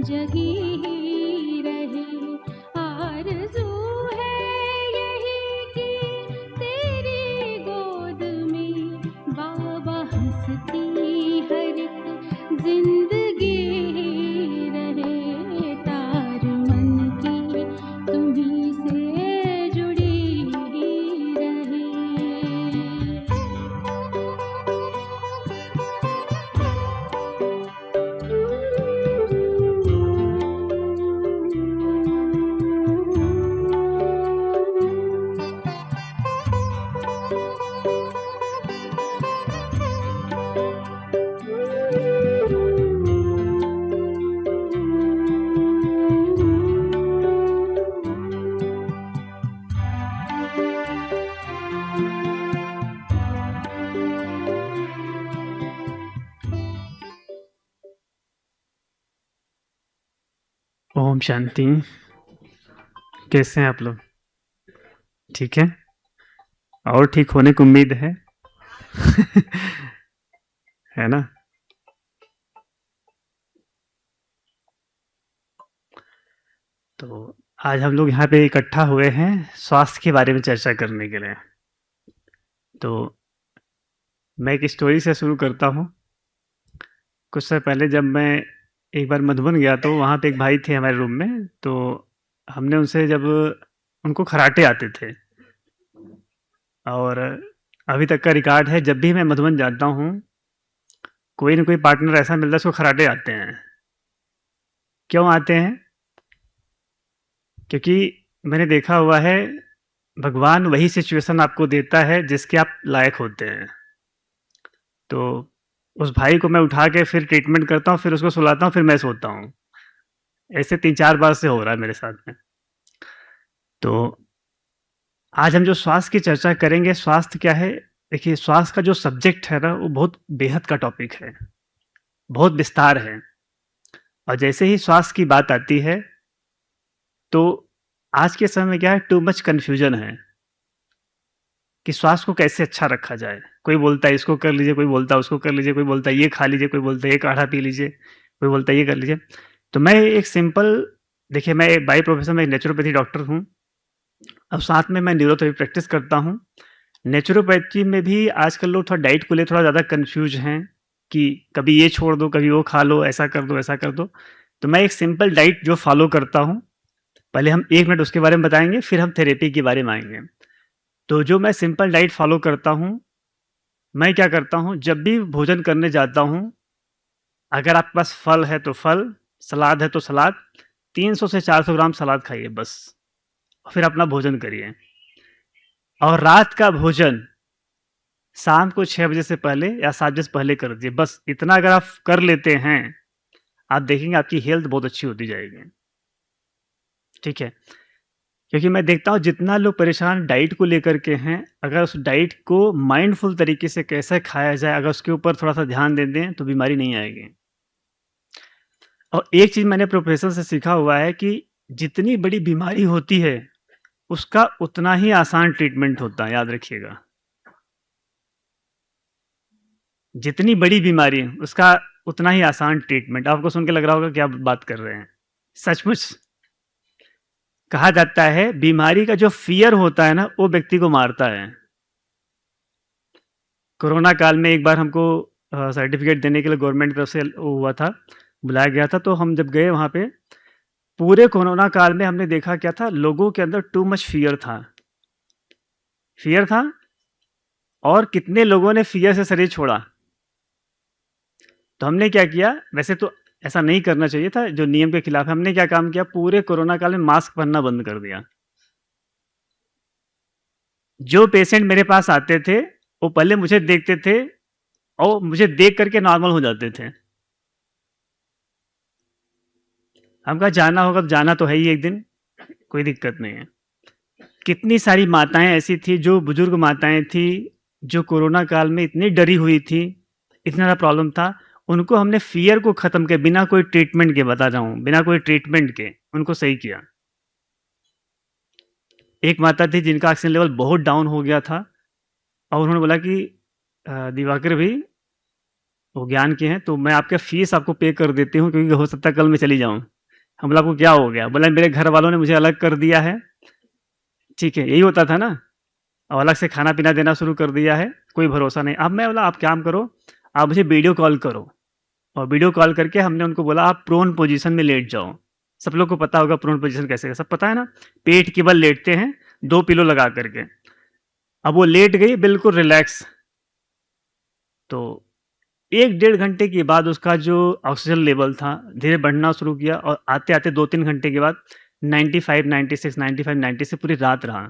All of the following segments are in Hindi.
जगी ही रहे। आरज़ू है यही कि तेरी गोद में बाबा हंसती हर एक जिंदगी ही रहे। तार मन की तुम्हीं से जुड़ी ही रहे। ओम शांति। कैसे हैं आप लोग? ठीक है? और ठीक होने की उम्मीद है? है ना? तो आज हम लोग यहाँ पे इकट्ठा हुए हैं स्वास्थ्य के बारे में चर्चा करने के लिए। तो मैं एक स्टोरी से शुरू करता हूँ। कुछ समय पहले जब मैं एक बार मधुबन गया तो वहाँ पे एक भाई थे हमारे रूम में, तो हमने उनसे जब उनको कराटे आते थे और अभी तक का रिकॉर्ड है, जब भी मैं मधुबन जाता हूँ, कोई न कोई पार्टनर ऐसा मिलता है उसको कराटे आते हैं। क्यों आते हैं? क्योंकि मैंने देखा हुआ है, भगवान वही सिचुएशन आपको देता है जिसके आप लायक होते हैं। तो उस भाई को मैं उठा के फिर ट्रीटमेंट करता हूँ, फिर उसको सुलाता हूँ, फिर मैं सोता हूँ। ऐसे 3-4 बार से हो रहा है मेरे साथ में। तो आज हम जो स्वास्थ्य की चर्चा करेंगे, स्वास्थ्य क्या है? देखिए, स्वास्थ्य का जो सब्जेक्ट है ना, वो बहुत बेहद का टॉपिक है, बहुत विस्तार है। और जैसे ही स्वास्थ्य की बात आती है, तो आज के समय में क्या है, टू मच कन्फ्यूजन है कि स्वास्थ्य को कैसे अच्छा रखा जाए। कोई बोलता है इसको कर लीजिए, कोई बोलता है उसको कर लीजिए, कोई बोलता है ये खा लीजिए, कोई बोलता है ये काढ़ा पी लीजिए, कोई बोलता है ये कर लीजिए। तो मैं एक सिंपल, देखिए मैं बाय प्रोफेशन में एक नेचुरोपैथी डॉक्टर हूँ और साथ में मैं न्यूरोथेरेपी प्रैक्टिस करता हूँ। नेचुरोपैथी में भी आजकल लोग थोड़ा डाइट को लिए थोड़ा ज़्यादा कन्फ्यूज़ हैं कि कभी ये छोड़ दो, कभी वो खा लो, ऐसा कर दो, ऐसा कर दो। तो मैं एक सिंपल डाइट जो फ़ॉलो करता हूँ, पहले हम 1 मिनट उसके बारे में बताएँगे, फिर हम थेरेपी के बारे में आएँगे। तो जो मैं सिंपल डाइट फ़ॉलो करता हूँ, मैं क्या करता हूँ, जब भी भोजन करने जाता हूँ, अगर आपके पास फल है तो फल, सलाद है तो सलाद, 300 से 400 ग्राम सलाद खाइए बस, फिर अपना भोजन करिए। और रात का भोजन शाम को 6 बजे से पहले या 7 बजे से पहले कर दीजिए। बस इतना अगर आप कर लेते हैं, आप देखेंगे आपकी हेल्थ बहुत अच्छी होती जाएगी। ठीक है? क्योंकि मैं देखता हूँ जितना लोग परेशान डाइट को लेकर के हैं, अगर उस डाइट को माइंडफुल तरीके से कैसे खाया जाए, अगर उसके ऊपर थोड़ा-सा ध्यान दे दें, तो बीमारी नहीं आएगी। और एक चीज़ मैंने प्रोफ़ेसर से सीखा हुआ है कि जितनी बड़ी बीमारी होती है, उसका उतना ही आसान ट्रीटमेंट होता है, याद रखिएगा। जितनी बड़ी बीमारी है, उसका उतना ही आसान ट्रीटमेंट। आपको सुन के लग रहा होगा क्या बात कर रहे हैं? सचमुच कहा जाता है बीमारी का जो फ़ियर होता है ना, वो व्यक्ति को मारता है। कोरोना काल में एक बार हमको सर्टिफ़िकेट देने के लिए गवर्नमेंट की तरफ से वो हुआ था, बुलाया गया था, तो हम जब गए वहाँ पे, पूरे कोरोना काल में हमने देखा क्या था, लोगों के अंदर टू मच फ़ियर था। फ़ियर था और कितने लोगों ने फ़ियर से शरीर छोड़ा। तो हमने क्या किया, वैसे तो ऐसा नहीं करना चाहिए था, जो नियम के खिलाफ है। हमने क्या काम किया, पूरे कोरोना काल में मास्क पहनना बंद कर दिया। जो पेशेंट मेरे पास आते थे, वो पहले मुझे देखते थे और मुझे देख करके नॉर्मल हो जाते थे। हम कहा जाना होगा तो जाना तो है ही एक दिन, कोई दिक्कत नहीं है। कितनी सारी माताएँ ऐसी थी, जो बुजुर्ग माताएँ थी, जो कोरोना काल में इतनी डरी हुई थी, इतना ज़्यादा प्रॉब्लम था, उनको हमने फ़ियर को ख़त्म किया, बिना कोई ट्रीटमेंट के, बता रहा हूँ, बिना कोई ट्रीटमेंट के उनको सही किया। एक माता थी जिनका ऑक्सीजन लेवल बहुत डाउन हो गया था और उन्होंने बोला कि दिवाकर भई, वो ज्ञान की हैं, तो मैं आपका फ़ीस आपको पे कर देती हूँ, क्योंकि हो सकता है कल मैं चली जाऊँ। हम बोला आपको क्या हो गया? बोला मेरे घर वालों ने मुझे अलग कर दिया है, ठीक है, यही होता था ना, और अलग से खाना-पीना देना शुरू कर दिया है, कोई भरोसा नहीं। अब मैं बोला आप काम करो, आप मुझे वीडियो कॉल करो, और वीडियो कॉल करके हमने उनको बोला आप प्रोन पोज़ीशन में लेट जाओ। सब लोग को पता होगा प्रोन पोज़ीशन कैसे, सब पता है ना? पेट के बल लेटते हैं, 2 पिलो लगा कर के। अब वो लेट गई बिल्कुल रिलैक्स, तो 1 डेढ़ घंटे के बाद उसका जो ऑक्सीजन लेवल था, धीरे बढ़ना शुरू किया, और आते-आते 2-3 घंटे के बाद 95, 96, 95, 96 पूरी रात रहा।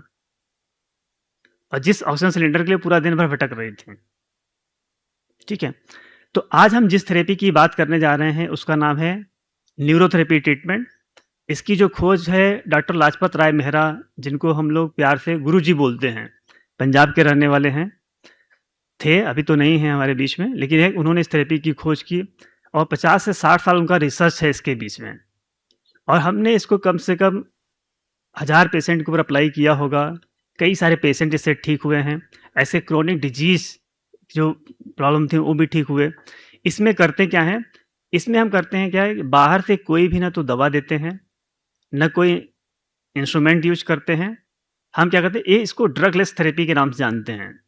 और जिस ऑक्सीजन सिलेंडर के लिए पूरा दिन भर भटक रही थी। ठीक है? तो आज हम जिस थेरेपी की बात करने जा रहे हैं, उसका नाम है न्यूरोथेरेपी ट्रीटमेंट। इसकी जो खोज है डॉक्टर लाजपत राय मेहरा, जिनको हम लोग प्यार से गुरुजी बोलते हैं, पंजाब के रहने वाले हैं, थे, अभी तो नहीं हैं हमारे बीच में, लेकिन उन्होंने इस थेरेपी की खोज की, और 50 से 60 साल उनका रिसर्च है इसके बीच में। और हमने इसको कम से कम 1000 पेशेंट के ऊपर अप्लाई किया होगा। कई सारे पेशेंट इससे ठीक हुए हैं। ऐसे क्रोनिक डिजीज़ जो प्रॉब्लम थी वो भी ठीक हुए। इसमें करते क्या हैं, इसमें हम करते हैं क्या है, बाहर से कोई भी ना तो दवा देते हैं, ना कोई इंस्ट्रूमेंट यूज़ करते हैं। हम क्या करते हैं, ये इसको ड्रगलेस थेरेपी के नाम से जानते हैं।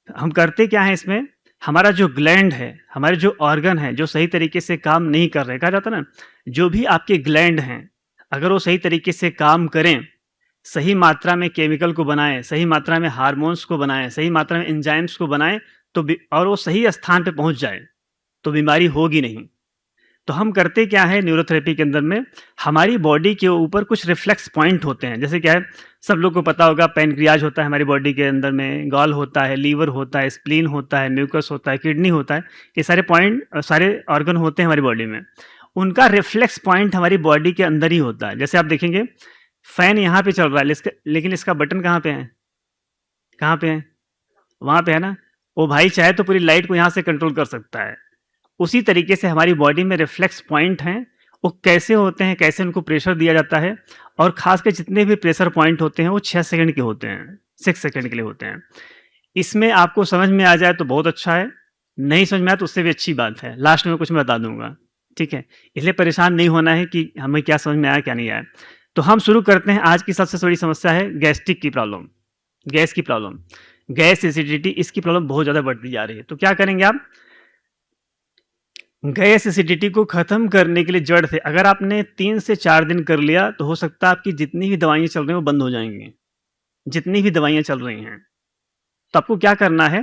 हम करते क्या है इसमें, हमारा जो ग्लैंड है, हमारे जो ऑर्गन हैं, जो सही तरीके से काम नहीं कर रहे, कहा जाता है ना, जो भी आपके ग्लैंड हैं, अगर वो सही तरीके से काम करें, सही मात्रा में केमिकल को बनाएँ, सही मात्रा में हार्मोन्स को बनाएँ, सही मात्रा में एंजाइम्स को बनाएँ, तो और वो सही स्थान पे पहुँच जाए, तो बीमारी होगी नहीं। तो हम करते क्या है न्यूरोथेरेपी के अंदर में, हमारी बॉडी के ऊपर कुछ रिफ्लेक्स पॉइंट होते हैं। जैसे क्या है, सब लोग को पता होगा पैनक्रियाज होता है हमारी बॉडी के अंदर में, गॉल होता है, लीवर होता है, स्प्लीन होता है, म्यूकस होता है, किडनी होता है। ये सारे पॉइंट, सारे ऑर्गन होते हैं हमारी बॉडी में। उनका रिफ्लेक्स पॉइंट हमारी बॉडी के अंदर ही होता है। जैसे आप देखेंगे फैन यहाँ पे चल रहा है, लेकिन इसका बटन कहाँ पे है? कहाँ पे है? वहाँ पे है ना। वो भाई चाहे तो पूरी लाइट को यहाँ से कंट्रोल कर सकता है। उसी तरीके से हमारी बॉडी में रिफ्लेक्स पॉइंट हैं, वो कैसे होते हैं, कैसे उनको प्रेशर दिया जाता है, और खासकर जितने भी प्रेशर पॉइंट होते हैं वो 6 सेकंड के होते हैं, 6 सेकंड के लिए होते हैं। इसमें आपको समझ में आ जाए तो बहुत अच्छा है, नहीं समझ में आए तो उससे भी अच्छी बात है, लास्ट में कुछ मैं बता दूंगा, ठीक है। इसलिए परेशान नहीं होना है कि हमें क्या समझ में आया क्या नहीं आया। तो हम शुरू करते हैं। आज की सबसे बड़ी समस्या है गैस्ट्रिक की प्रॉब्लम, गैस की प्रॉब्लम, गैस एसिडिटी, इसकी प्रॉब्लम बहुत ज़्यादा बढ़ती जा रही है। तो क्या करेंगे आप, गैस एसिडिटी को ख़त्म करने के लिए जड़ से अगर आपने 3 से 4 दिन कर लिया, तो हो सकता है आपकी जितनी भी दवाइयाँ चल रही हैं वो बंद हो जाएंगी, जितनी भी दवाइयाँ चल रही हैं। तो आपको क्या करना है,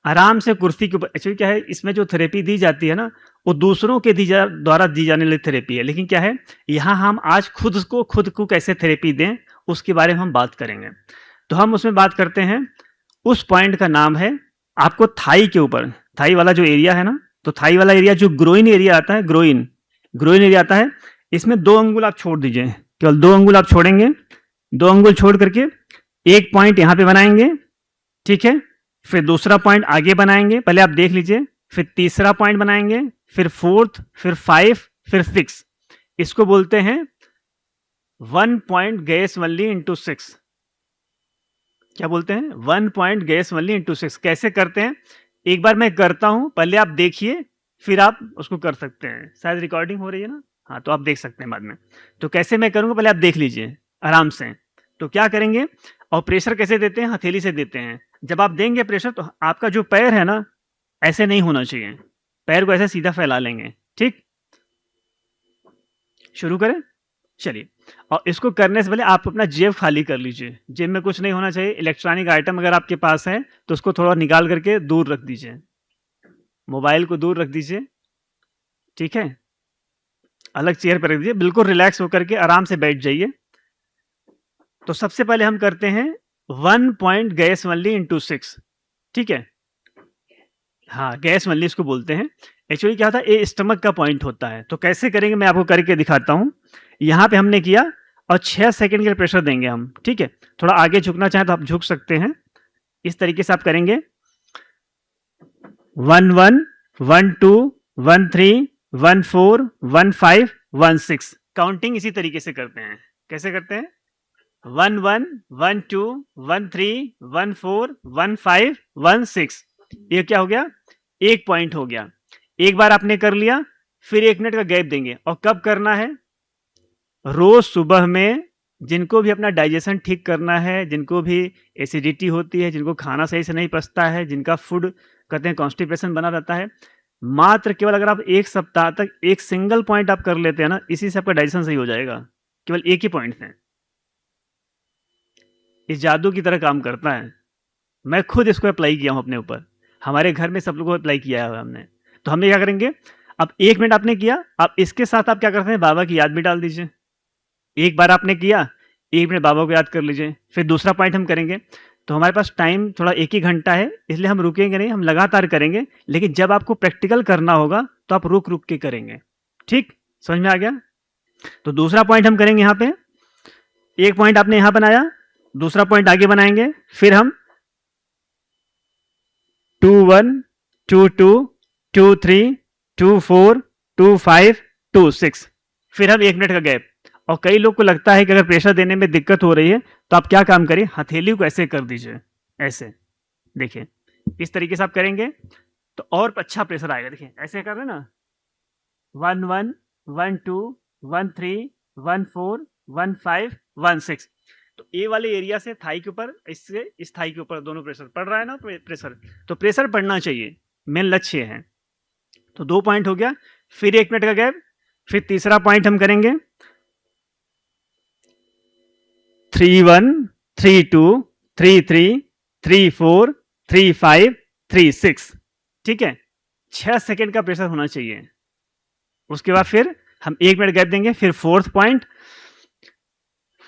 आराम से कुर्सी के ऊपर, एक्चुअली क्या है, इसमें जो थेरेपी दी जाती है ना, वो दूसरों के द्वारा दी जाने वाली थेरेपी है, लेकिन क्या है, यहाँ हम आज खुद को कैसे थेरेपी दें उसके बारे में हम बात करेंगे। तो हम उसमें बात करते हैं, उस पॉइंट का नाम है आपको थाई के ऊपर, थाई वाला जो एरिया है ना, तो थाई वाला एरिया जो ग्रोइन एरिया आता है, ग्रोइन एरिया आता है, इसमें 2 अंगुल आप छोड़ दीजिए, केवल 2 अंगुल आप छोड़ेंगे। 2 अंगुल छोड़ करके एक पॉइंट यहाँ पे बनाएंगे, ठीक है। फिर दूसरा पॉइंट आगे बनाएंगे, पहले आप देख लीजिए, फिर तीसरा पॉइंट बनाएंगे, फिर 4th, फिर 5, फिर 6। इसको बोलते हैं 1 पॉइंट गैस वनली इंटू 6। क्या बोलते हैं, 1 पॉइंट गैस वनली इंटू 6। कैसे करते हैं, एक बार मैं करता हूं, पहले आप देखिए, फिर आप उसको कर सकते हैं। शायद रिकॉर्डिंग हो रही है ना, हाँ, तो आप देख सकते हैं बाद में। तो कैसे मैं करूंगा, पहले आप देख लीजिए आराम से। तो क्या करेंगे, और प्रेशर कैसे देते हैं, हथेली से देते हैं। जब आप देंगे प्रेशर, तो आपका जो पैर है ना, ऐसे नहीं होना चाहिए, पैर को ऐसे सीधा फैला लेंगे, ठीक। शुरू करें, चलिए। और इसको करने से पहले आप अपना जेब खाली कर लीजिए, जेब में कुछ नहीं होना चाहिए। इलेक्ट्रॉनिक आइटम अगर आपके पास है तो उसको थोड़ा निकाल करके दूर रख दीजिए, मोबाइल को दूर रख दीजिए, ठीक है, अलग चेयर पर रख दीजिए, बिल्कुल रिलैक्स होकर के आराम से बैठ जाइए। तो सबसे पहले हम करते हैं 1 पॉइंट गैस वनली इंटू 6, ठीक है। हाँ, गैस वनली इसको बोलते हैं। एक्चुअली क्या होता है, ये स्टमक का पॉइंट होता है। तो कैसे करेंगे मैं आपको करके दिखाता हूँ। यहाँ पे हमने किया, और 6 सेकंड के लिए प्रेशर देंगे हम, ठीक है। थोड़ा आगे झुकना चाहें तो आप झुक सकते हैं, इस तरीके से आप करेंगे। 1 1 1 2 1 3 1 4 1 5 1 6। काउंटिंग इसी तरीके से करते हैं। कैसे करते हैं, 1 1 1 2 1 3 1 4 1 5 1 6। ये क्या हो गया, 1 पॉइंट हो गया। एक बार आपने कर लिया, फिर 1 मिनट का गैप देंगे। और कब करना है? रोज सुबह में। जिनको भी अपना डाइजेशन ठीक करना है, जिनको भी एसिडिटी होती है, जिनको खाना सही से नहीं पचता है, जिनका फूड कहते हैं कॉन्स्टिपेशन बना रहता है, मात्र केवल अगर आप 1 सप्ताह तक एक सिंगल पॉइंट आप कर लेते हैं ना, इसी से आपका डाइजेशन सही हो जाएगा। केवल एक ही पॉइंट से इस जादू की तरह काम करता है। मैं खुद इसको अप्लाई किया हूं अपने ऊपर, हमारे घर में सब लोगों को अप्लाई किया है हमने। तो हमने क्या करेंगे, अब 1 मिनट आपने किया, अब इसके साथ आप क्या करते हैं, बाबा की याद भी डाल दीजिए। एक बार आपने किया, 1 मिनट बाबा को याद कर लीजिए। फिर दूसरा पॉइंट हम करेंगे। तो हमारे पास टाइम थोड़ा 1 ही घंटा है, इसलिए हम रुकेंगे नहीं, हम लगातार करेंगे। लेकिन जब आपको प्रैक्टिकल करना होगा तो आप रुक रुक के करेंगे। ठीक, समझ में आ गया? तो दूसरा पॉइंट हम करेंगे यहाँ पे। एक पॉइंट आपने यहाँ बनाया, दूसरा पॉइंट आगे बनाएंगे। फिर हम 2-1, 2-2, 2-3, 2-4, 2-5, 2-6, फिर हम 1 मिनट का गैप। और कई लोग को लगता है कि अगर प्रेशर देने में दिक्कत हो रही है तो आप क्या काम करिए, हथेली को ऐसे कर दीजिए, ऐसे देखिए, इस तरीके से आप करेंगे तो और अच्छा प्रेशर आएगा। देखिए ऐसे कर रहे ना, 1-1, 1-2, 1-3, 1-4, 1-5, 1-6। तो ए वाले एरिया से थाई के ऊपर, इससे इस थाई के ऊपर दोनों प्रेशर पड़ रहा है ना, प्रेशर, तो प्रेशर पड़ना चाहिए, मेन लक्ष्य है। तो 2 पॉइंट हो गया, फिर 1 मिनट का गैप। फिर तीसरा पॉइंट हम करेंगे 3-1, 3-2, 3-3, 3-4, 3-5, 3-6। ठीक है, 6 सेकेंड का प्रेशर होना चाहिए। उसके बाद फिर हम 1 मिनट गैप देंगे। फिर फोर्थ पॉइंट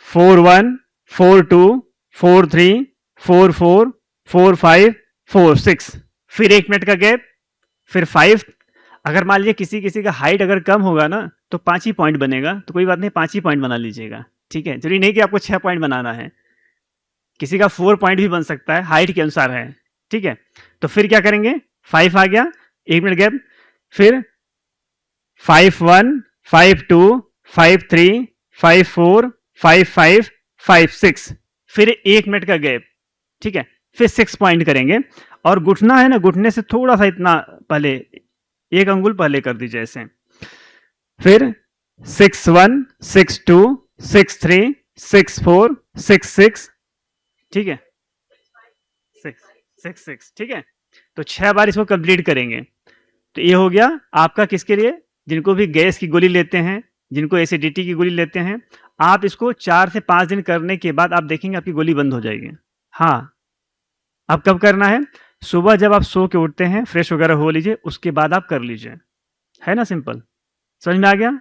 4-1, 4-2, 4-3, 4-4, 4-5, 4-6, फिर 1 मिनट का गैप। फिर 5। अगर मान लीजिए किसी का हाइट अगर कम होगा ना तो 5 ही पॉइंट बनेगा, तो कोई बात नहीं, 5 ही पॉइंट बना लीजिएगा। ठीक है, जरूरी नहीं कि आपको 6 पॉइंट बनाना है, किसी का 4 पॉइंट भी बन सकता है, हाइट के अनुसार है। ठीक है, तो फिर क्या करेंगे, 5 आ गया, 1 मिनट गैप। फिर 5-1, 5-2, 5-3, 5-4, 5-5, 5-6, फिर 1 मिनट का गैप। ठीक है, फिर 6 पॉइंट करेंगे। और घुटना है ना, घुटने से थोड़ा सा इतना पहले, 1 अंगुल पहले कर दीजिए ऐसे। फिर 6-1, 6-2, 6-3, 6-4, 6-6। ठीक है, 6-6, ठीक है। तो 6 बार इसको कंप्लीट करेंगे। तो ये हो गया आपका किसके लिए, जिनको भी गैस की गोली लेते हैं, जिनको एसिडिटी की गोली लेते हैं। आप इसको 4 से 5 दिन करने के बाद आप देखेंगे आपकी गोली बंद हो जाएगी। हाँ, अब कब करना है, सुबह जब आप सो के उठते हैं, फ्रेश वगैरह हो लीजिए, उसके बाद आप कर लीजिए। है ना, सिंपल, समझ में आ गया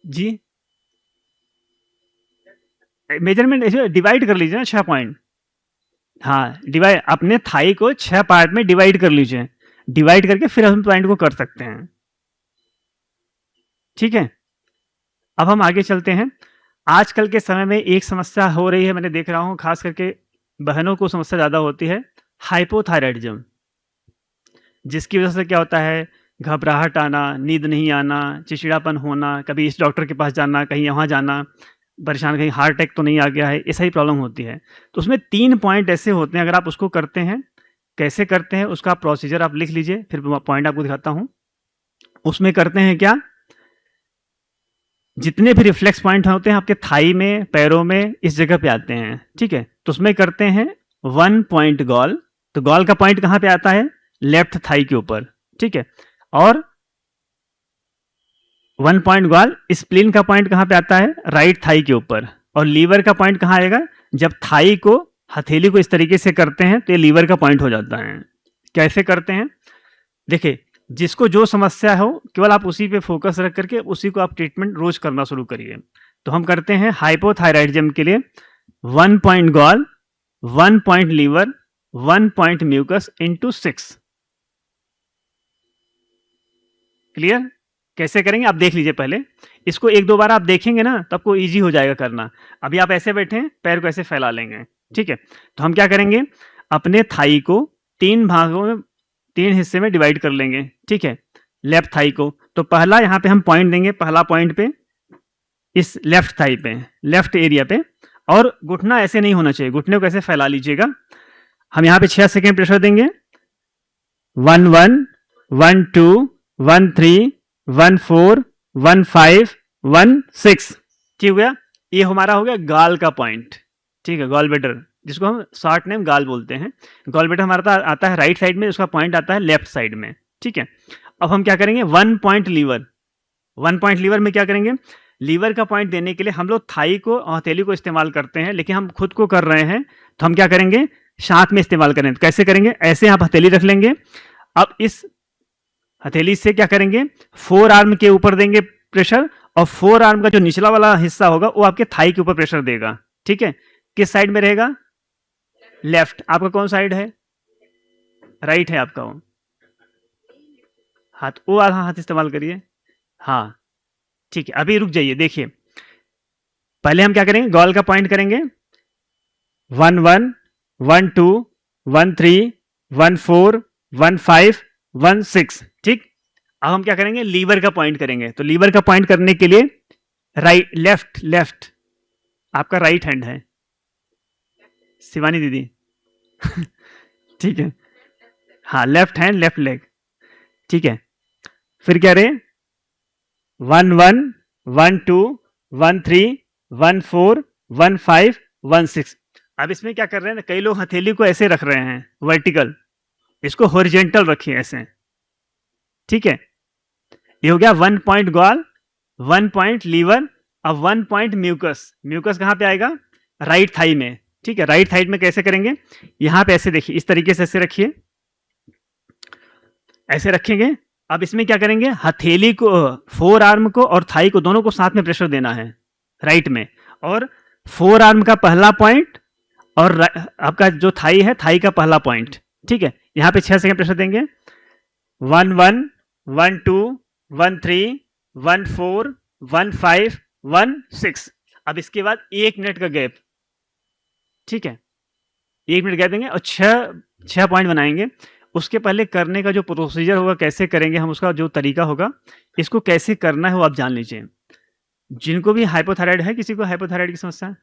जी? मेजरमेंट ऐसे डिवाइड कर लीजिए ना, 6 पॉइंट। हाँ, डिवाइड, अपने थाई को 6 पार्ट में डिवाइड कर लीजिए। डिवाइड करके फिर हम पॉइंट को कर सकते हैं। ठीक है, अब हम आगे चलते हैं। आजकल के समय में एक समस्या हो रही है, मैंने देख रहा हूं, खास करके बहनों को समस्या ज़्यादा होती है, हाइपोथायराइडिज्म। जिसकी वजह से क्या होता है, घबराहट आना, नींद नहीं आना, चिड़चिड़ापन होना, कभी इस डॉक्टर के पास जाना, कहीं वहाँ जाना, परेशान, कहीं हार्ट अटैक तो नहीं आ गया है, ऐसा ही प्रॉब्लम होती है। तो उसमें 3 पॉइंट ऐसे होते हैं, अगर आप उसको करते हैं, कैसे करते हैं उसका प्रोसीजर आप लिख लीजिए, फिर पॉइंट आपको दिखाता हूँ। उसमें करते हैं क्या, जितने भी रिफ्लेक्स पॉइंट होते हैं आपके थाई में, पैरों में, इस जगह पे आते हैं। ठीक है, तो उसमें करते हैं 1 पॉइंट गॉल। तो गॉल का पॉइंट कहाँ पे आता है, लेफ्ट थाई के ऊपर। ठीक है, और 1 पॉइंट गॉल, स्प्लीन का पॉइंट कहाँ पे आता है, राइट थाई के ऊपर। और लीवर का पॉइंट कहाँ आएगा, जब थाई को, हथेली को इस तरीके से करते हैं तो ये लीवर का पॉइंट हो जाता है। कैसे करते हैं, देखिए, जिसको जो समस्या हो केवल आप उसी पे फोकस रख करके उसी को आप ट्रीटमेंट रोज करना शुरू करिए। तो हम करते हैं हाइपोथायराइडिज्म के लिए 1 point gall, 1 point liver, 1 point mucus into 6। Clear? कैसे करेंगे आप देख लीजिए, पहले इसको 1-2 बार आप देखेंगे ना तो आपको ईजी हो जाएगा करना। अभी आप ऐसे बैठे हैं, पैर को ऐसे फैला लेंगे। ठीक है, तो हम क्या करेंगे, अपने थाई को 3 भागों में, 3 हिस्से में डिवाइड कर लेंगे। ठीक है, लेफ्ट थाई को, तो पहला यहाँ पे हम पॉइंट देंगे, पहला पॉइंट पे, इस लेफ्ट थाई पे, लेफ्ट एरिया पे। और घुटना ऐसे नहीं होना चाहिए, घुटने को ऐसे फैला लीजिएगा। हम यहाँ पे 6 सेकेंड प्रेशर देंगे, 1 1 1 2 1 3 1 4 1 5 1 6। ठीक हो गया, ये हमारा हो गया गाल का पॉइंट। ठीक है, गॉल ब्लैडर, जिसको हम शॉर्ट नेम गाल बोलते हैं। गॉल ब्लैडर हमारा आता है राइट साइड में, उसका पॉइंट आता है लेफ्ट साइड में। ठीक है, अब हम क्या करेंगे, 1 पॉइंट लीवर। 1 पॉइंट लीवर में क्या करेंगे, लीवर का पॉइंट देने के लिए हम लोग थाई को और हथेली को इस्तेमाल करते हैं, लेकिन हम खुद को कर रहे हैं तो हम क्या करेंगे, हाथ में इस्तेमाल करें। तो कैसे करेंगे, ऐसे आप हथेली रख लेंगे। अब इस हथेली से क्या करेंगे, 4 आर्म के ऊपर देंगे प्रेशर, और 4 आर्म का जो निचला वाला हिस्सा होगा वो आपके थाई के ऊपर प्रेशर देगा। ठीक है, किस साइड में रहेगा, लेफ्ट। आपका कौन साइड है, राइट है आपका। वो हाथ, वो वाला हाथ इस्तेमाल करिए। हाँ ठीक है, अभी रुक जाइए, देखिए पहले हम क्या करेंगे, गॉल का पॉइंट करेंगे 1 1 1 2 1 3 1 4 1 5 1 6। ठीक, अब हम क्या करेंगे, लीवर का पॉइंट करेंगे। तो लीवर का पॉइंट करने के लिए राइट, लेफ्ट, लेफ्ट आपका राइट हैंड है शिवानी दीदी। ठीक है, हाँ लेफ्ट हैंड लेफ्ट लेग। ठीक है, फिर क्या रहे, 1 1 1 2 1 3 1 4 1 5 1 6। अब इसमें क्या कर रहे हैं, कई लोग हथेली को ऐसे रख रहे हैं वर्टिकल, इसको हॉरिजॉन्टल रखिए ऐसे। ठीक है, ये हो गया 1 पॉइंट गॉल, 1 पॉइंट लीवर, अब 1 पॉइंट म्यूकस। म्यूकस कहाँ पे आएगा, राइट थाई में। ठीक है, राइट थाई में कैसे करेंगे, यहां पे ऐसे देखिए, इस तरीके से ऐसे रखिए, ऐसे रखेंगे। अब इसमें क्या करेंगे, हथेली को, 4 आर्म को और थाई को, दोनों को साथ में प्रेशर देना है राइट में, और 4 आर्म का पहला पॉइंट और आपका जो थाई है, थाई का पहला पॉइंट। ठीक है, यहां पे 6 सेकंड प्रेशर देंगे, 1 1 1 2 1 3 1 4 1 5 1 6। अब इसके बाद 1 मिनट का गैप। ठीक है, 1 मिनट गैप देंगे और 6 पॉइंट बनाएंगे। उसके पहले करने का जो प्रोसीजर होगा, कैसे करेंगे हम, उसका जो तरीका होगा, इसको कैसे करना है वो आप जान लीजिए। जिनको भी हाइपोथायराइड है, किसी को हाइपोथायराइड की समस्या है,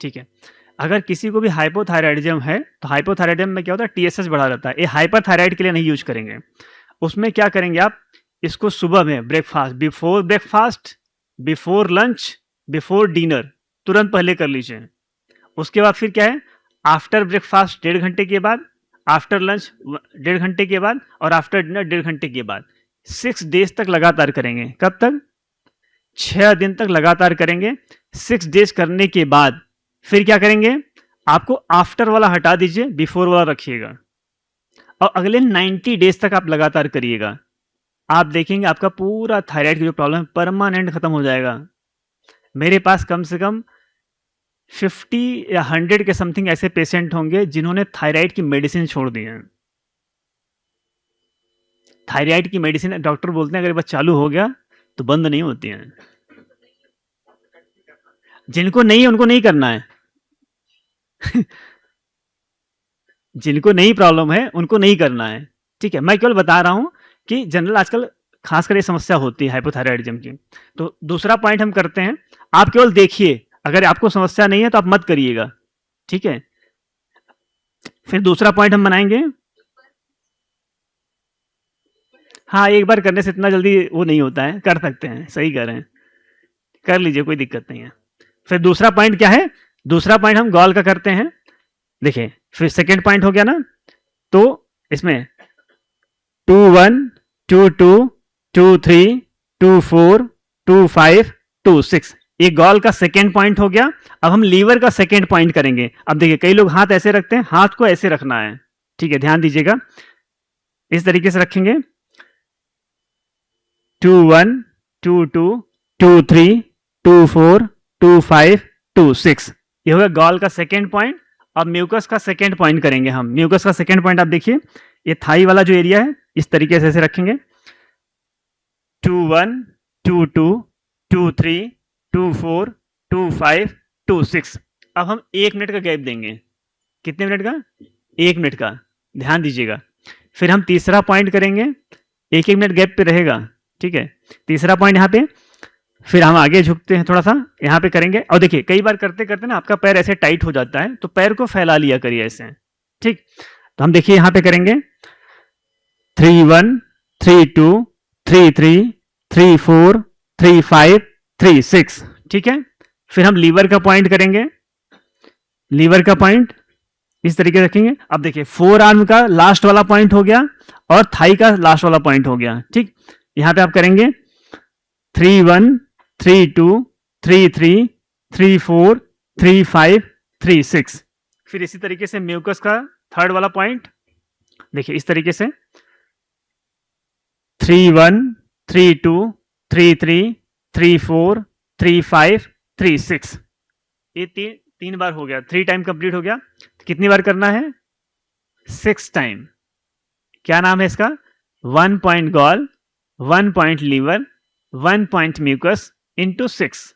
ठीक है, अगर किसी को भी हाइपोथायराइडिज्म है तो हाइपोथायराइडिज्म में क्या होता है, टीएसएच बढ़ा रहता है। ये हाइपरथायराइड के लिए नहीं यूज करेंगे। उसमें क्या करेंगे आप, इसको सुबह में breakfast, before lunch, before dinner, तुरंत पहले कर लीजिए। उसके बाद फिर क्या है, आफ्टर ब्रेकफास्ट 1.5 घंटे के बाद, आफ्टर लंच 1.5 घंटे के बाद, और आफ्टर डिनर 1.5 घंटे के बाद। 6 डेज तक लगातार करेंगे। कब तक, 6 दिन तक लगातार करेंगे। 6 डेज करने के बाद फिर क्या करेंगे, आपको आफ्टर वाला हटा दीजिए, बिफोर वाला रखिएगा, और अगले 90 डेज तक आप लगातार करिएगा। आप देखेंगे आपका पूरा थायराइड की जो प्रॉब्लम है परमानेंट खत्म हो जाएगा। मेरे पास कम से कम 50 या 100 के समथिंग ऐसे पेशेंट होंगे जिन्होंने थायराइड की मेडिसिन छोड़ दी है। थायराइड की मेडिसिन डॉक्टर बोलते हैं अगर एक बार चालू हो गया तो बंद नहीं होती है। जिनको नहीं है उनको नहीं करना है। जिनको नहीं प्रॉब्लम है उनको नहीं करना है। ठीक है, मैं केवल बता रहा हूं कि जनरल आजकल खासकर ये समस्या होती है हाइपोथायराइडिज्म की। तो दूसरा पॉइंट हम करते हैं, आप केवल देखिए, अगर आपको समस्या नहीं है तो आप मत करिएगा। ठीक है, फिर दूसरा पॉइंट हम बनाएंगे। हाँ, एक बार करने से इतना जल्दी वो नहीं होता है, कर सकते हैं, सही कह रहे हैं, कर लीजिए, कोई दिक्कत नहीं है। फिर दूसरा पॉइंट क्या है, दूसरा पॉइंट हम गॉल का करते हैं। देखिए, फिर सेकेंड पॉइंट हो गया ना, तो इसमें 2 1 2 2 2 3 2 4 2 5 2 6, ये गॉल का सेकेंड पॉइंट हो गया। अब हम लीवर का सेकेंड पॉइंट करेंगे। अब देखिए, कई लोग हाथ ऐसे रखते हैं, हाथ को ऐसे रखना है। ठीक है, ध्यान दीजिएगा, इस तरीके से रखेंगे, 2 1 2 2 2 3 2 4 2 5 2 6, ये होगा गॉल का सेकेंड पॉइंट। अब म्यूकस का सेकेंड पॉइंट करेंगे हम। म्यूकस का सेकेंड पॉइंट आप देखिए, ये थाई वाला जो एरिया है, इस तरीके से ऐसे रखेंगे, 2 1 2 2 2 3 2 4 2 5 2 6। अब हम 1 मिनट का गैप देंगे। कितने मिनट का, 1 मिनट का, ध्यान दीजिएगा। फिर हम तीसरा पॉइंट करेंगे, 1-1 मिनट गैप पे रहेगा। ठीक है, तीसरा पॉइंट यहाँ पे, फिर हम आगे झुकते हैं थोड़ा सा, यहाँ पे करेंगे। और देखिए, कई बार करते करते ना आपका पैर ऐसे टाइट हो जाता है, तो पैर को फैला लिया करिए ऐसे। ठीक, तो हम देखिए यहाँ पे करेंगे, 3-1, 3-2, 3-3, 3-4, 3-5, 3-6। ठीक है, फिर हम लीवर का पॉइंट करेंगे। लीवर का पॉइंट इस तरीके से रखेंगे। अब देखिए, फोर आर्म का लास्ट वाला पॉइंट हो गया और थाई का लास्ट वाला पॉइंट हो गया। ठीक, यहां पे आप करेंगे 3-1, 3-2, 3-3, 3-4, 3-5, 3-6। फिर इसी तरीके से म्यूकस का थर्ड वाला पॉइंट देखिए इस तरीके से 3-1, 3-2, 3-3, 3-4, 3-5, 3-6। ये तीन बार हो गया, 3 टाइम कंप्लीट हो गया। तो कितनी बार करना है? 6 टाइम। क्या नाम है इसका? 1 point gall, 1 point liver, 1 point mucus into 6।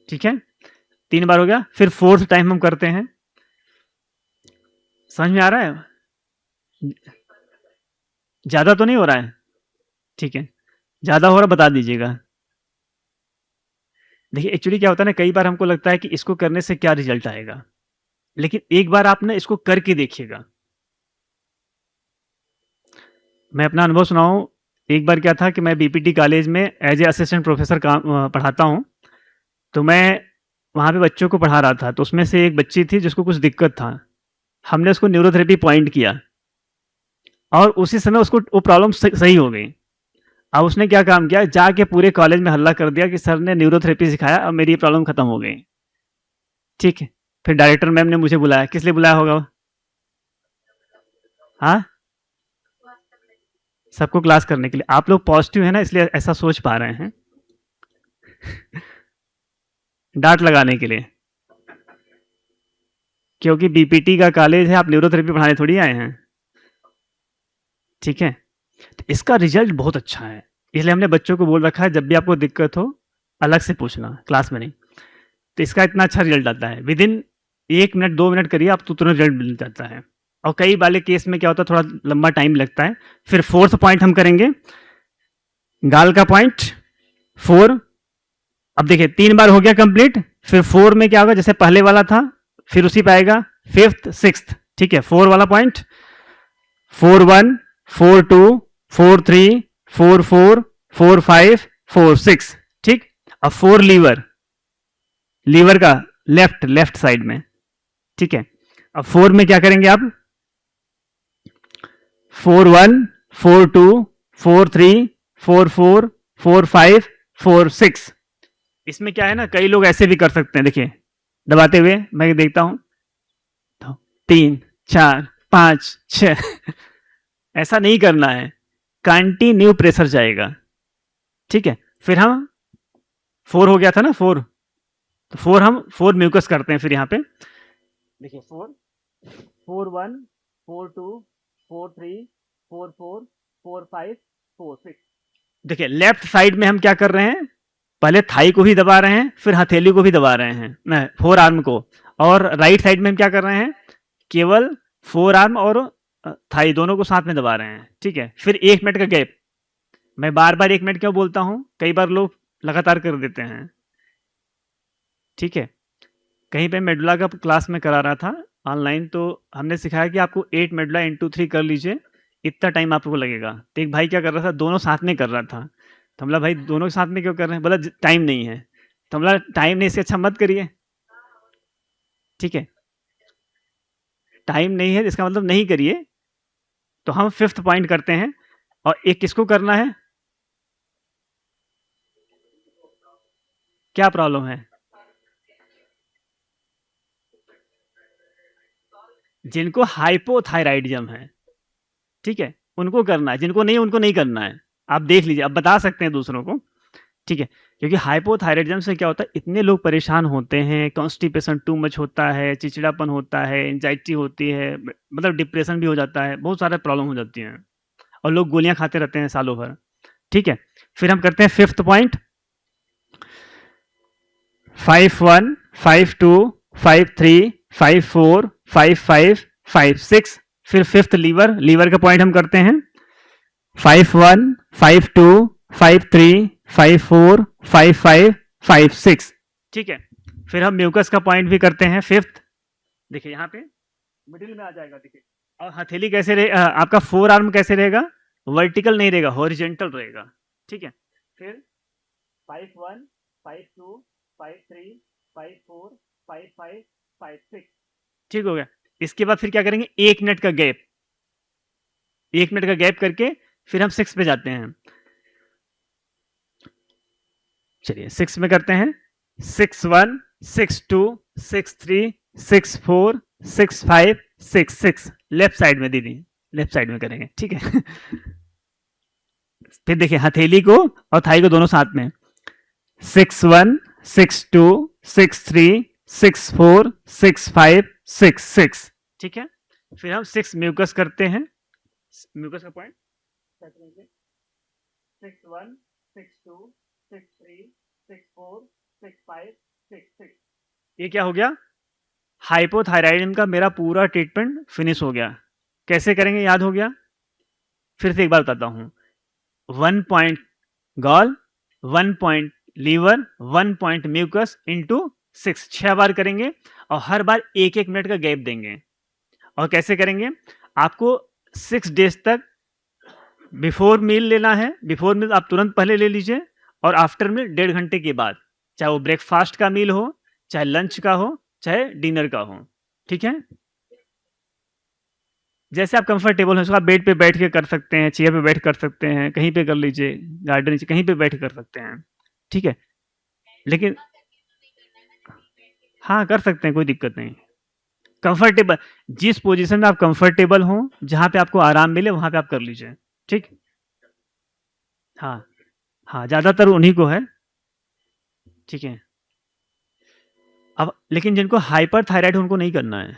ठीक है, 3 बार हो गया। फिर 4th टाइम हम करते हैं। समझ में आ रहा है? ज्यादा तो नहीं हो रहा है? ठीक है, ज्यादा हो रहा बता दीजिएगा। देखिए एक्चुअली क्या होता है ना, कई बार हमको लगता है कि इसको करने से क्या रिजल्ट आएगा, लेकिन एक बार आप ना इसको करके देखिएगा। मैं अपना अनुभव सुनाऊं। एक बार क्या था कि मैं बीपीटी कॉलेज में एज ए असिस्टेंट प्रोफेसर काम पढ़ाता हूं। तो मैं वहां पे बच्चों को पढ़ा रहा था। तो उसमें से एक बच्ची थी जिसको कुछ दिक्कत था। हमने उसको न्यूरोथेरेपी पॉइंट किया और उसी समय उसको वो प्रॉब्लम सही हो गई। अब उसने क्या काम किया, जाके पूरे कॉलेज में हल्ला कर दिया कि सर ने न्यूरोथेरेपी सिखाया, अब मेरी प्रॉब्लम खत्म हो गई। ठीक है, फिर डायरेक्टर मैम ने मुझे बुलाया। किस लिए बुलाया होगा? हाँ, सबको क्लास करने के लिए। आप लोग पॉजिटिव है ना, इसलिए ऐसा सोच पा रहे हैं। डांट लगाने के लिए, क्योंकि बीपीटी का कॉलेज है, आप न्यूरोथेरेपी पढ़ाने थोड़ी आए हैं। ठीक है, तो इसका रिजल्ट बहुत अच्छा है, इसलिए हमने बच्चों को बोल रखा है जब भी आपको दिक्कत हो अलग से पूछना, क्लास में नहीं। तो इसका इतना अच्छा रिजल्ट आता है, विद इन 1 मिनट 2 मिनट करिए आप तो तुरंत रिजल्ट मिल जाता है। और कई वाले केस में क्या होता है, थोड़ा लंबा टाइम लगता है। फिर 4th पॉइंट हम करेंगे, गाल का पॉइंट 4। अब देखिए 3 बार हो गया कंप्लीट। फिर 4 में क्या होगा, जैसे पहले वाला था फिर उसी पे आएगा 5th 6th। ठीक है, 4 वाला पॉइंट 4-1, 4-2, 4-3, 4-4, 4-5, 4-6। ठीक, अब 4 लीवर का लेफ्ट साइड में। ठीक है, अब 4 में क्या करेंगे आप? 4-1, 4-2, 4-3, 4-4, 4-5, 4-6। इसमें क्या है ना, कई लोग ऐसे भी कर सकते हैं। देखिए दबाते हुए मैं देखता हूं, 3, 4, 5, 6। ऐसा नहीं करना है, कंटिन्यू प्रेशर जाएगा। ठीक है, फिर हम 4 हो गया था ना 4, तो 4 हम 4 म्यूकस करते हैं। फिर यहाँ पे देखिए 4-1, 4-2, 4-3, 4-4, 4-5, 4-6। देखिए लेफ्ट साइड में हम क्या कर रहे हैं, पहले थाई को भी दबा रहे हैं, फिर हथेली को भी दबा रहे हैं, 4 आर्म को। और राइट साइड में हम क्या कर रहे हैं, केवल 4 आर्म और थाई दोनों को साथ में दबा रहे हैं। ठीक है, फिर 1 मिनट का गैप। मैं बार बार 1 मिनट क्यों बोलता हूं, कई बार लोग लगातार कर देते हैं। ठीक है, कहीं पे मेडुला का क्लास में करा रहा था ऑनलाइन, तो हमने सिखाया कि आपको 8 मेडुला इंटू 3 कर लीजिए, इतना टाइम आपको लगेगा। तो एक भाई क्या कर रहा था, दोनों साथ में कर रहा था। तो हमला भाई दोनों साथ में क्यों कर रहे हैं? बोला टाइम नहीं है। तो हमला टाइम नहीं, इससे अच्छा मत करिए। ठीक है, टाइम नहीं है इसका मतलब नहीं करिए। तो हम 5th पॉइंट करते हैं। और एक किसको करना है, क्या प्रॉब्लम है? जिनको हाइपोथायराइडिज्म है, ठीक है, उनको करना है। जिनको नहीं उनको नहीं करना है। आप देख लीजिए, आप बता सकते हैं दूसरों को। ठीक है, क्योंकि हाइपोथायराइडिज्म से क्या होता है, इतने लोग परेशान होते हैं, कॉन्स्टिपेशन टू मच होता है, चिड़चिड़ापन होता है, एंजाइटी होती है, मतलब डिप्रेशन भी हो जाता है, बहुत सारे प्रॉब्लम हो जाती हैं और लोग गोलियां खाते रहते हैं सालों भर। ठीक है, फिर हम करते हैं 5th पॉइंट, 5-1, 5-2, 5-3, 5-4, 5-5, 5-6। फिर 5th लीवर का पॉइंट हम करते हैं 5-1, 5-2, 5-3, 5-4, 5-5, 5-6। ठीक है, फिर हम म्यूकस का पॉइंट भी करते हैं 5th। देखिए यहाँ पे मिडिल में आ जाएगा। देखिए और हथेली कैसे रहेगा, आपका फोर आर्म कैसे रहेगा, वर्टिकल नहीं रहेगा, हॉरिजेंटल रहेगा। ठीक है, फिर 5-1, 5-2, 5-3, 5-4, 5-5, 5-6। ठीक हो गया। इसके बाद फिर क्या करेंगे, 1 मिनट का गैप, 1 मिनट का गैप करके फिर हम 6 पे जाते हैं। चलिए 6 में करते हैं, 6-1, 6-2, 6-3, 6-4, 6-5, 6-6। लेफ्ट साइड में दीदी, लेफ्ट साइड में करेंगे, ठीक है। फिर देखिए हथेली को और थाई को दोनों साथ में, 6-1, 6-2, 6-3, 6-4, 6-5, 6-6। ठीक है, फिर हम 6 म्यूकस करते हैं, म्यूकस का पॉइंट 6-1, 6-2, 6-3, 6-4, 6-5, 6-6। ये क्या हो गया, हाइपोथायराइडिज्म का मेरा पूरा ट्रीटमेंट फिनिश हो गया। कैसे करेंगे, याद हो गया? फिर से एक बार बताता हूं, 1 point gall, 1 point liver, 1 point mucus into 6, 6 बार करेंगे और हर बार 1-1 मिनट का गैप देंगे। और कैसे करेंगे, आपको 6 डेज तक बिफोर मील लेना है, बिफोर मील आप तुरंत पहले ले लीजिए, और आफ्टर मील 1.5 घंटे के बाद, चाहे वो ब्रेकफास्ट का मील हो, चाहे लंच का हो, चाहे डिनर का हो। ठीक है, जैसे आप कंफर्टेबल हो, उसको आप बेड पे बैठ के कर सकते हैं, चेयर पे बैठ कर सकते हैं, कहीं पे कर लीजिए, गार्डन नीचे कहीं पे बैठ कर सकते हैं। ठीक है, लेकिन हाँ कर सकते हैं, कोई दिक्कत नहीं। कंफर्टेबल, जिस पोजीशन में आप कंफर्टेबल हो, जहां पे आपको आराम मिले वहां पे आप कर लीजिए। ठीक, हाँ हाँ, ज्यादातर उन्हीं को है। ठीक है, अब लेकिन जिनको हाइपर थायराइड उनको नहीं करना है,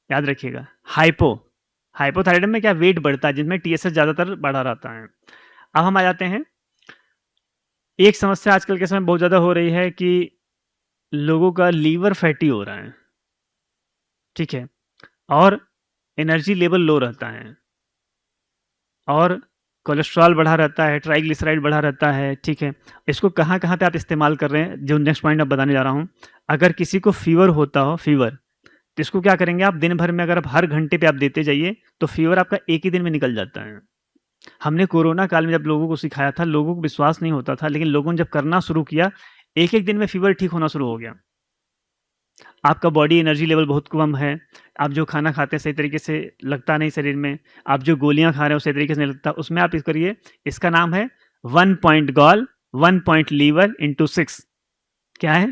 याद रखिएगा। हाइपोथायराइड में क्या वेट बढ़ता है, जिनमें टीएसएच ज्यादातर बढ़ा रहता है। अब हम आ जाते हैं, एक समस्या आजकल के समय बहुत ज्यादा हो रही है कि लोगों का लीवर फैटी हो रहा है। ठीक है, और एनर्जी लेवल लो रहता है, और कोलेस्ट्रॉल बढ़ा रहता है, ट्राइग्लिसराइड बढ़ा रहता है। ठीक है, इसको कहाँ कहाँ पे आप इस्तेमाल कर रहे हैं, जो नेक्स्ट पॉइंट अब बताने जा रहा हूँ। अगर किसी को फीवर होता हो, फीवर, तो इसको क्या करेंगे आप, दिन भर में अगर आप हर घंटे पे आप देते जाइए तो फीवर आपका एक ही दिन में निकल जाता है। हमने कोरोना काल में जब लोगों को सिखाया था, लोगों को विश्वास नहीं होता था, लेकिन लोगों ने जब करना शुरू किया, एक एक दिन में फीवर ठीक होना शुरू हो गया। आपका बॉडी एनर्जी लेवल बहुत कम है, आप जो खाना खाते हैं सही तरीके से लगता नहीं शरीर में, आप जो गोलियां खा रहे हो सही तरीके से नहीं लगता, उसमें आप इस करिए, इसका नाम है 1 point gall, 1 point liver into 6। क्या है,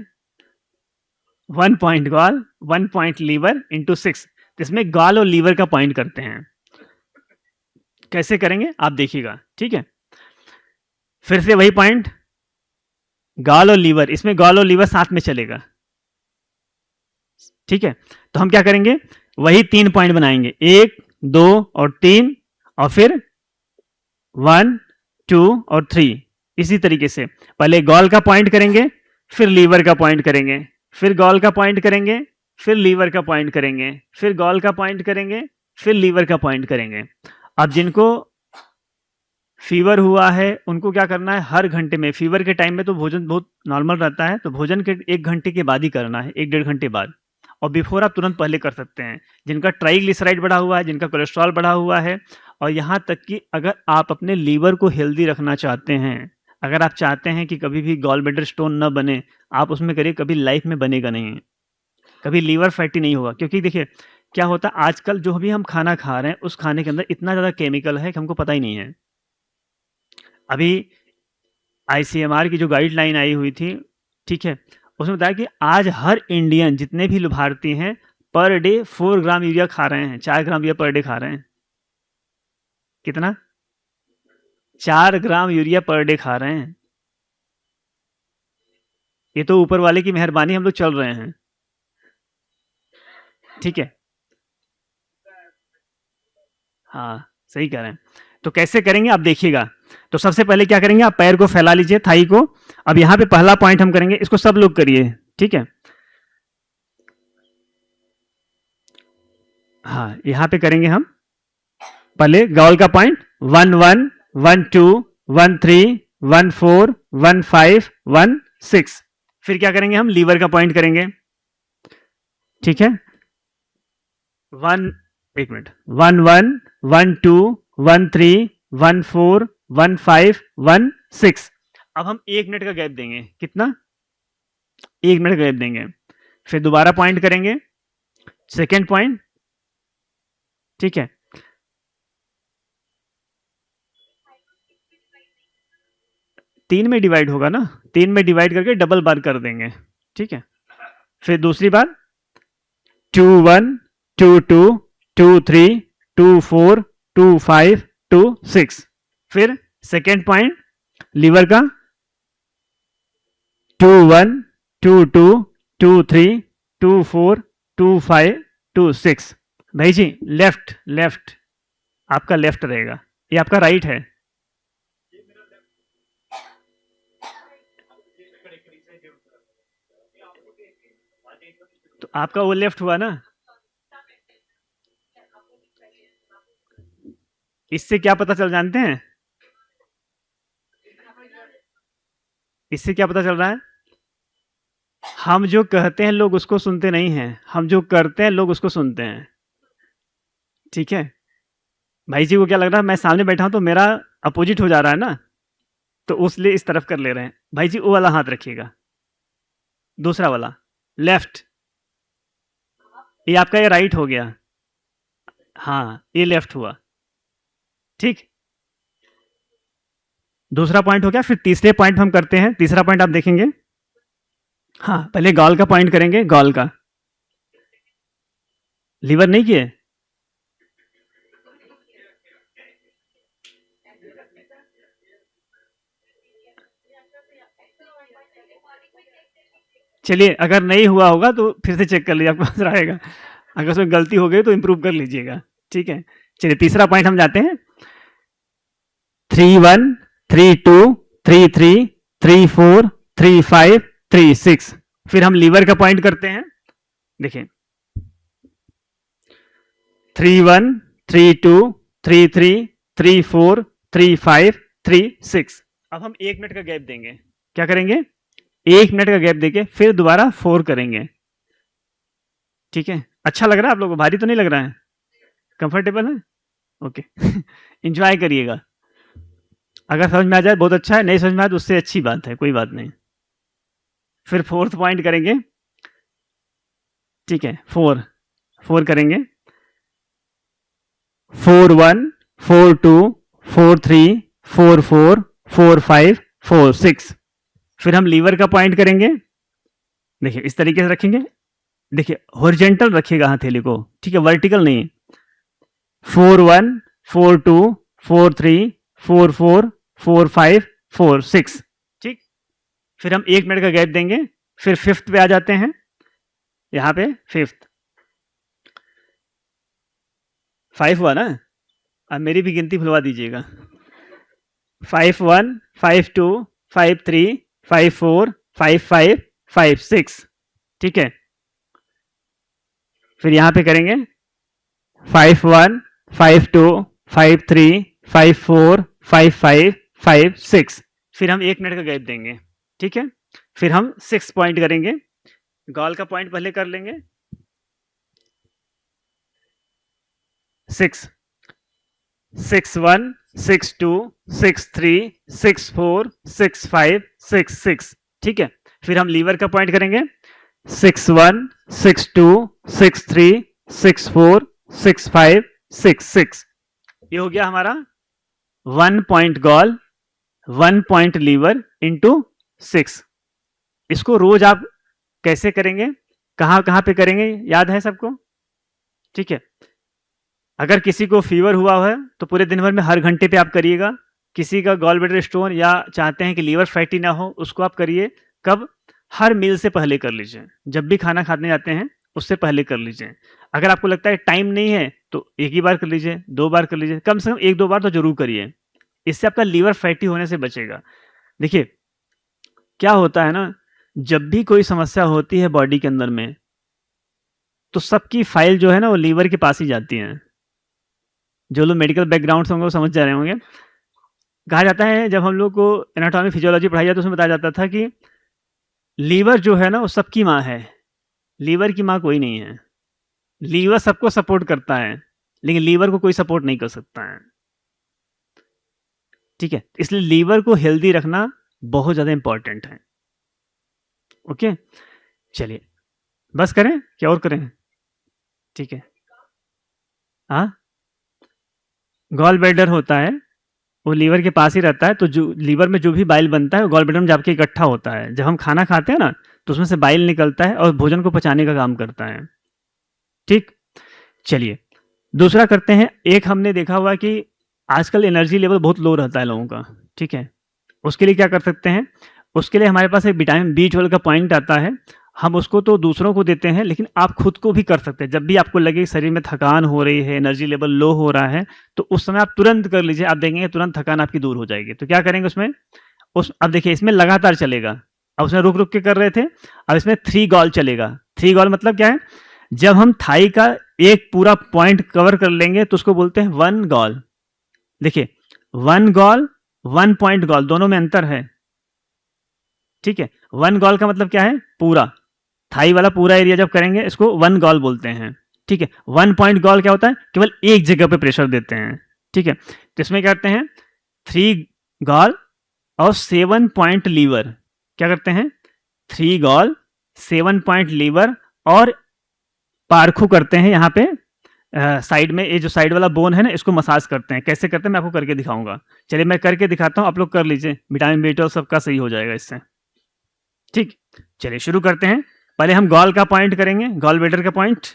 1 point gall, 1 point liver into 6। इसमें गॉल और लीवर का पॉइंट करते हैं। कैसे करेंगे आप देखिएगा। ठीक है, फिर से वही पॉइंट, गॉल और लीवर, इसमें गॉल और लीवर साथ में चलेगा। ठीक है, तो हम क्या करेंगे, वही 3 पॉइंट बनाएंगे, 1, 2 और 3, और फिर 1, 2 और 3। इसी तरीके से पहले गॉल का पॉइंट करेंगे, फिर लीवर का पॉइंट करेंगे, फिर गॉल का पॉइंट करेंगे, फिर लीवर का पॉइंट करेंगे, फिर गॉल का पॉइंट करेंगे, फिर लीवर का पॉइंट करेंगे। अब जिनको फीवर हुआ है उनको क्या करना है, हर घंटे में, फीवर के टाइम में तो भोजन बहुत नॉर्मल रहता है, तो भोजन के 1 घंटे के बाद ही करना है, 1-1.5 घंटे बाद। और बिफोर आप तुरंत पहले कर सकते हैं, जिनका ट्राइग्लिसराइड बढ़ा हुआ है, जिनका कोलेस्ट्रॉल बढ़ा हुआ है, और यहाँ तक कि अगर आप अपने लीवर को हेल्दी रखना चाहते हैं, अगर आप चाहते हैं कि कभी भी गॉल ब्लैडर स्टोन न बने, आप उसमें करिए, कभी लाइफ में बनेगा नहीं, कभी लीवर फैटी नहीं होगा। क्योंकि देखिए क्या होता है, आजकल जो भी हम खाना खा रहे हैं उस खाने के अंदर इतना ज़्यादा केमिकल है कि हमको पता ही नहीं है। अभी आईसीएमआर की जो गाइडलाइन आई हुई थी, ठीक है, उसमें बताया कि आज हर इंडियन, जितने भी भारतीय हैं, पर डे 4 ग्राम यूरिया खा रहे हैं, 4 ग्राम यूरिया पर डे खा रहे हैं। कितना, 4 ग्राम यूरिया पर डे खा रहे हैं। ये तो ऊपर वाले की मेहरबानी, हम लोग चल रहे हैं। ठीक है, हाँ सही कह रहे हैं। तो कैसे करेंगे आप देखिएगा। तो सबसे पहले क्या करेंगे, आप पैर को फैला लीजिए, थाई को। अब यहाँ पे पहला पॉइंट हम करेंगे, इसको सब लोग करिए। ठीक है, हाँ यहाँ पे करेंगे हम पहले गॉल का पॉइंट, 1 1 1 2 1 3 1 4 1 5 1 6। फिर क्या करेंगे, हम लीवर का पॉइंट करेंगे। ठीक है, 1 एक मिनट, 1 1 1 2 1 3 1 4 1 5 1 6। अब हम 1 मिनट का गैप देंगे। कितना? 1 मिनट का गैप देंगे। फिर दोबारा पॉइंट करेंगे, सेकेंड पॉइंट, ठीक है। तीन में डिवाइड होगा ना, 3 में डिवाइड करके डबल बार कर देंगे, ठीक है। फिर दूसरी बार 2 1 2 2 2 3 2 4 2 5 2 6। फिर सेकेंड पॉइंट लीवर का 2 1 2 2 2 3 2 4 2 5 2 6। भाई जी लेफ्ट, लेफ्ट आपका लेफ्ट रहेगा, ये आपका राइट है। तो आपका वो लेफ्ट हुआ ना। इससे क्या पता चल जानते हैं? इससे क्या पता चल रहा है? हम जो कहते हैं लोग उसको सुनते नहीं हैं, हम जो करते हैं लोग उसको सुनते हैं, ठीक है। भाई जी को क्या लग रहा है, मैं सामने बैठा हूं तो मेरा अपोजिट हो जा रहा है ना, तो उसलिए इस तरफ कर ले रहे हैं। भाई जी वो वाला हाथ रखिएगा, दूसरा वाला लेफ्ट। ये आपका ये राइट हो गया, हाँ ये लेफ्ट हुआ, ठीक। दूसरा पॉइंट हो गया। फिर तीसरे पॉइंट हम करते हैं। तीसरा पॉइंट आप देखेंगे, हाँ पहले गॉल का पॉइंट करेंगे, गॉल का। लीवर नहीं किए? चलिए अगर नहीं हुआ होगा तो फिर से चेक कर लीजिए, आपको नजर आएगा। अगर उसमें गलती हो गई तो इंप्रूव कर लीजिएगा, ठीक है। चलिए तीसरा पॉइंट हम जाते हैं। 3 1 3 2 3 3 3 4 3 5 3 6। फिर हम लीवर का पॉइंट करते हैं, देखिए 3 1 3 2 3 3 3 4 3 5 3 6। अब हम 1 मिनट का गैप देंगे। क्या करेंगे? 1 मिनट का गैप देके फिर दोबारा 4 करेंगे, ठीक है। अच्छा लग रहा है आप लोगों को? भारी तो नहीं लग रहा है? कंफर्टेबल है? ओके। इंजॉय करिएगा। अगर समझ में आ जाए बहुत अच्छा है, नहीं समझ में आए तो उससे अच्छी बात है, कोई बात नहीं। फिर फोर्थ पॉइंट करेंगे, ठीक है। 4 करेंगे, 4 1 4 2 4 3 4 4 4 5 4 6। फिर हम लीवर का पॉइंट करेंगे, देखिए इस तरीके से रखेंगे, देखिए हॉरिजॉन्टल रखिएगा हथेली को, ठीक है, वर्टिकल नहीं। 4 1 4 2 4 3 4 4 4 5 4 6, ठीक। फिर हम 1 मिनट का गैप देंगे। फिर फिफ्थ पे आ जाते हैं, यहाँ पे फिफ्थ 5 हुआ ना, अब मेरी भी गिनती भुलवा दीजिएगा। 5 1 5 2 5 3 5 4 5 5 5 6, ठीक है। फिर यहाँ पे करेंगे 5 1 5 2 5 3 5 4 5 5 5 6। फिर हम 1 मिनट का गैप देंगे, ठीक है। फिर हम 6 पॉइंट करेंगे। गॉल का पॉइंट पहले कर लेंगे, 6 6 1 6 2 6 3 6 4 6 5 6 6, ठीक है। फिर हम लीवर का पॉइंट करेंगे, 6 1 6 2 6 3 6 4 6 5 6 6। ये हो गया हमारा 1 point gall 1 point liver into 6। इसको रोज आप कैसे करेंगे, कहाँ कहाँ पे करेंगे, याद है सबको? ठीक है। अगर किसी को फीवर हुआ है तो पूरे दिन भर में हर घंटे पे आप करिएगा। किसी का गॉल ब्लैडर स्टोन या चाहते हैं कि लीवर फैटी ना हो, उसको आप करिए कब? हर मील से पहले कर लीजिए। जब भी खाना खाने जाते हैं उससे पहले कर लीजिए। अगर आपको लगता है टाइम नहीं है तो एक ही बार कर लीजिए, 2 बार कर लीजिए, कम से कम 1-2 बार तो जरूर करिए। इससे आपका लीवर फैटी होने से बचेगा। देखिए क्या होता है ना, जब भी कोई समस्या होती है बॉडी के अंदर में तो सबकी फाइल जो है ना वो लीवर के पास ही जाती है। जो लोग मेडिकल बैकग्राउंड से होंगे वो समझ जा रहे होंगे। कहा जाता है जब हम लोग को एनाटॉमी फिजियोलॉजी पढ़ाई जाती है तो उसमें बताया जाता था कि लीवर जो है ना वो सबकी माँ है, लीवर की माँ कोई नहीं है। लीवर सबको सपोर्ट करता है। लेकिन लीवर को कोई सपोर्ट नहीं कर सकता है। ठीक है, इसलिए लीवर को हेल्दी रखना बहुत ज़्यादा इंपॉर्टेंट है। ओके, चलिए बस करें, क्या और करें? ठीक है, हाँ, गॉल ब्लैडर होता है, वो लीवर के पास ही रहता है। तो जो लीवर में जो भी बाइल बनता है वो गॉल ब्लैडर में जाके इकट्ठा होता है। जब हम खाना खाते हैं ना, तो उसमें से बाइल निकलता है और भोजन को पचाने का काम करता है। ठीक, चलिए दूसरा करते हैं। एक हमने देखा हुआ कि आजकल एनर्जी लेवल बहुत लो रहता है लोगों का। ठीक है, उसके लिए क्या कर सकते हैं? उसके लिए हमारे पास एक विटामिन B12 का पॉइंट आता है। हम उसको तो दूसरों को देते हैं, लेकिन आप खुद को भी कर सकते हैं। जब भी आपको लगे शरीर में थकान हो रही है, एनर्जी लेवल लो हो रहा है, तो उस समय आप तुरंत कर लीजिए। आप देखेंगे तुरंत थकान आपकी दूर हो जाएगी। तो क्या करेंगे उसमें? अब देखिए इसमें लगातार चलेगा। अब उसमें रुक रुक के कर रहे थे, अब इसमें 3 गॉल चलेगा। 3 गॉल मतलब क्या है? जब हम थाई का एक पूरा पॉइंट कवर कर लेंगे तो उसको बोलते हैं 1 गॉल। देखिए 1 गॉल 1 पॉइंट गॉल, दोनों में अंतर है। ठीक है, 1 गॉल का मतलब क्या है? पूरा थाई वाला पूरा एरिया जब करेंगे इसको 1 गॉल बोलते हैं। ठीक है, 1 पॉइंट गॉल क्या होता है? केवल एक जगह पे प्रेशर देते हैं। ठीक है, तो इसमें क्या करते हैं? 3 गॉल और 7 पॉइंट लीवर। क्या करते हैं? 3 गॉल 7 पॉइंट लीवर और पारखू करते हैं। यहाँ पे साइड में ये जो साइड वाला बोन है ना, इसको मसाज करते हैं। कैसे करते हैं मैं आपको करके दिखाऊंगा। चलिए मैं करके दिखाता हूँ, आप लोग कर लीजिए। विटामिन B12 सबका सही हो जाएगा इससे। ठीक, चलिए शुरू करते हैं। पहले हम गॉल का पॉइंट करेंगे, गॉल ब्लैडर का पॉइंट।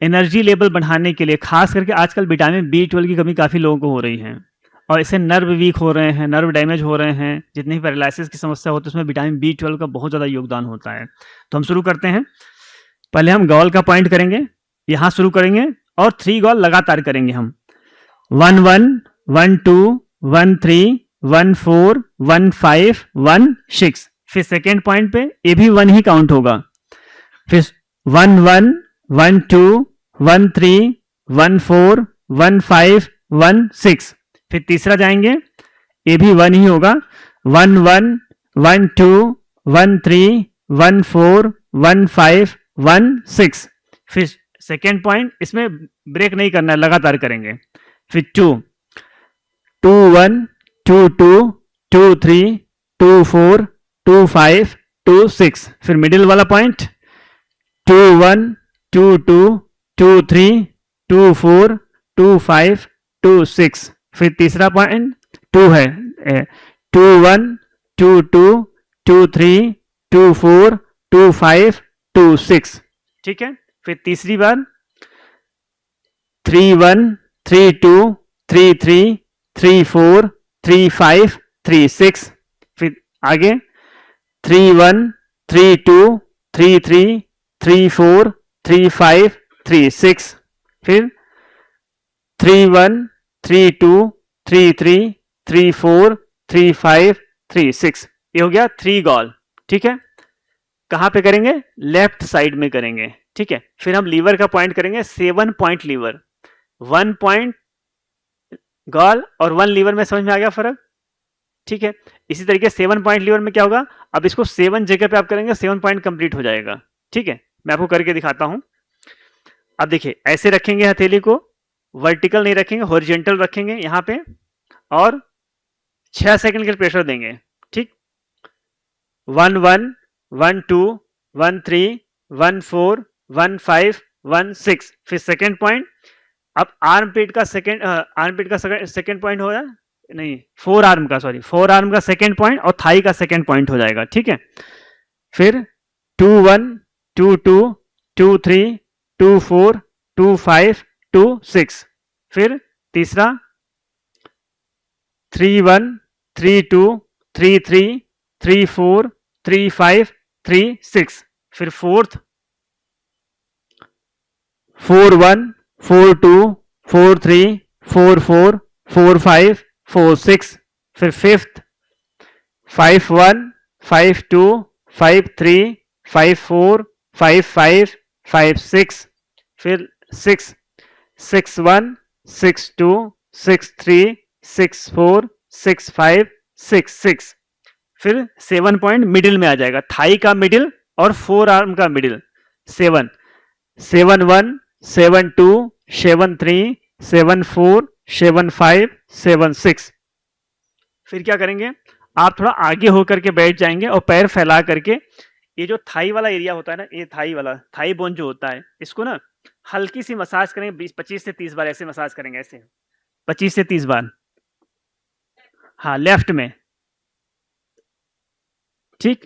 एनर्जी लेवल बढ़ाने के लिए, खास करके आजकल विटामिन B12 की कमी काफ़ी लोगों को हो रही है और इससे नर्व वीक हो रहे हैं, नर्व डैमेज हो रहे हैं। जितनी भी पैरालिसिस की समस्या होती है उसमें विटामिन B12 का बहुत ज़्यादा योगदान होता है। तो हम शुरू करते हैं। पहले हम गॉल का पॉइंट करेंगे, यहाँ शुरू करेंगे और 3 गॉल लगातार करेंगे हम। 1 1 1 2 1 3 1 4 1 5 1 6। फिर सेकेंड पॉइंट पे ये भी 1 ही काउंट होगा। फिर 1 1 1 2 1 3 1 4 1 5 1 6। फिर तीसरा जाएंगे, ये भी 1 ही होगा। 1 1 1 2 1 3 1 4 1 5 1 6। फिर सेकेंड पॉइंट, इसमें ब्रेक नहीं करना है, लगातार करेंगे। फिर 2 2 1 2 2 2 3 2 4 2 5 2 6। फिर मिडिल वाला पॉइंट 2 1 2 2 2 3 2 4 2 5 2 6। फिर तीसरा पॉइंट 2 है, 2 1 2 2 2 3 2 4 2 5 2 6। ठीक है, फिर तीसरी बार 3 1 3 2 3 3 3 4 3 5 3 6। फिर आगे 3 1 3 2 3 3 3 4 3 5 3 6। फिर 3 1 3 2 3 3 3 4 3 5 3 6। ये हो गया 3 गॉल। ठीक है, कहाँ पे करेंगे? लेफ्ट साइड में करेंगे। ठीक है, फिर हम लीवर का पॉइंट करेंगे, 7 पॉइंट लीवर। 1 पॉइंट गॉल और 1 लीवर में समझ में आ गया फर्क? ठीक है, इसी तरीके 7 पॉइंट लीवर में क्या होगा? अब इसको 7 जगह पे आप करेंगे, 7 पॉइंट कंप्लीट हो जाएगा। ठीक है, मैं आपको करके दिखाता हूं। अब देखिए ऐसे रखेंगे हथेली को, वर्टिकल नहीं रखेंगे, हॉरिजॉन्टल रखेंगे यहाँ पे और 6 सेकंड के प्रेशर देंगे। ठीक, 1 1 1 2 1 3 1 4 1 5 1 6। फिर सेकेंड पॉइंट, अब आर्म पिट का सेकेंड पॉइंट हो जाए, नहीं फोर आर्म का सेकेंड पॉइंट और थाई का सेकेंड पॉइंट हो जाएगा। ठीक है, फिर 2 1 2 2 2 3 2 4 2 5 2 6। फिर तीसरा 3 1 3 2 3 3 3 4 3 5 3 6। फिर फोर्थ 4 1 4 2 4 3 4 4 4 5 4 6। फिर फिफ्थ 5 1 5 2 5 3 5 4 5 5 5 6। फिर 6 6 1 6 2 6 3 6 4 6 5 6 6। फिर 7 पॉइंट मिडिल में आ जाएगा, थाई का मिडिल और 4 आर्म का मिडिल। 7 7 1 7 2 7 3 7 4 7 5 7 6। फिर क्या करेंगे, आप थोड़ा आगे होकर के बैठ जाएंगे और पैर फैला करके, ये जो थाई वाला एरिया होता है ना, ये थाई वाला, थाई बोन जो होता है, इसको ना हल्की सी मसाज करेंगे, 25 से 30 बार ऐसे मसाज करेंगे, ऐसे 25 से 30 बार। हाँ, लेफ्ट में, ठीक,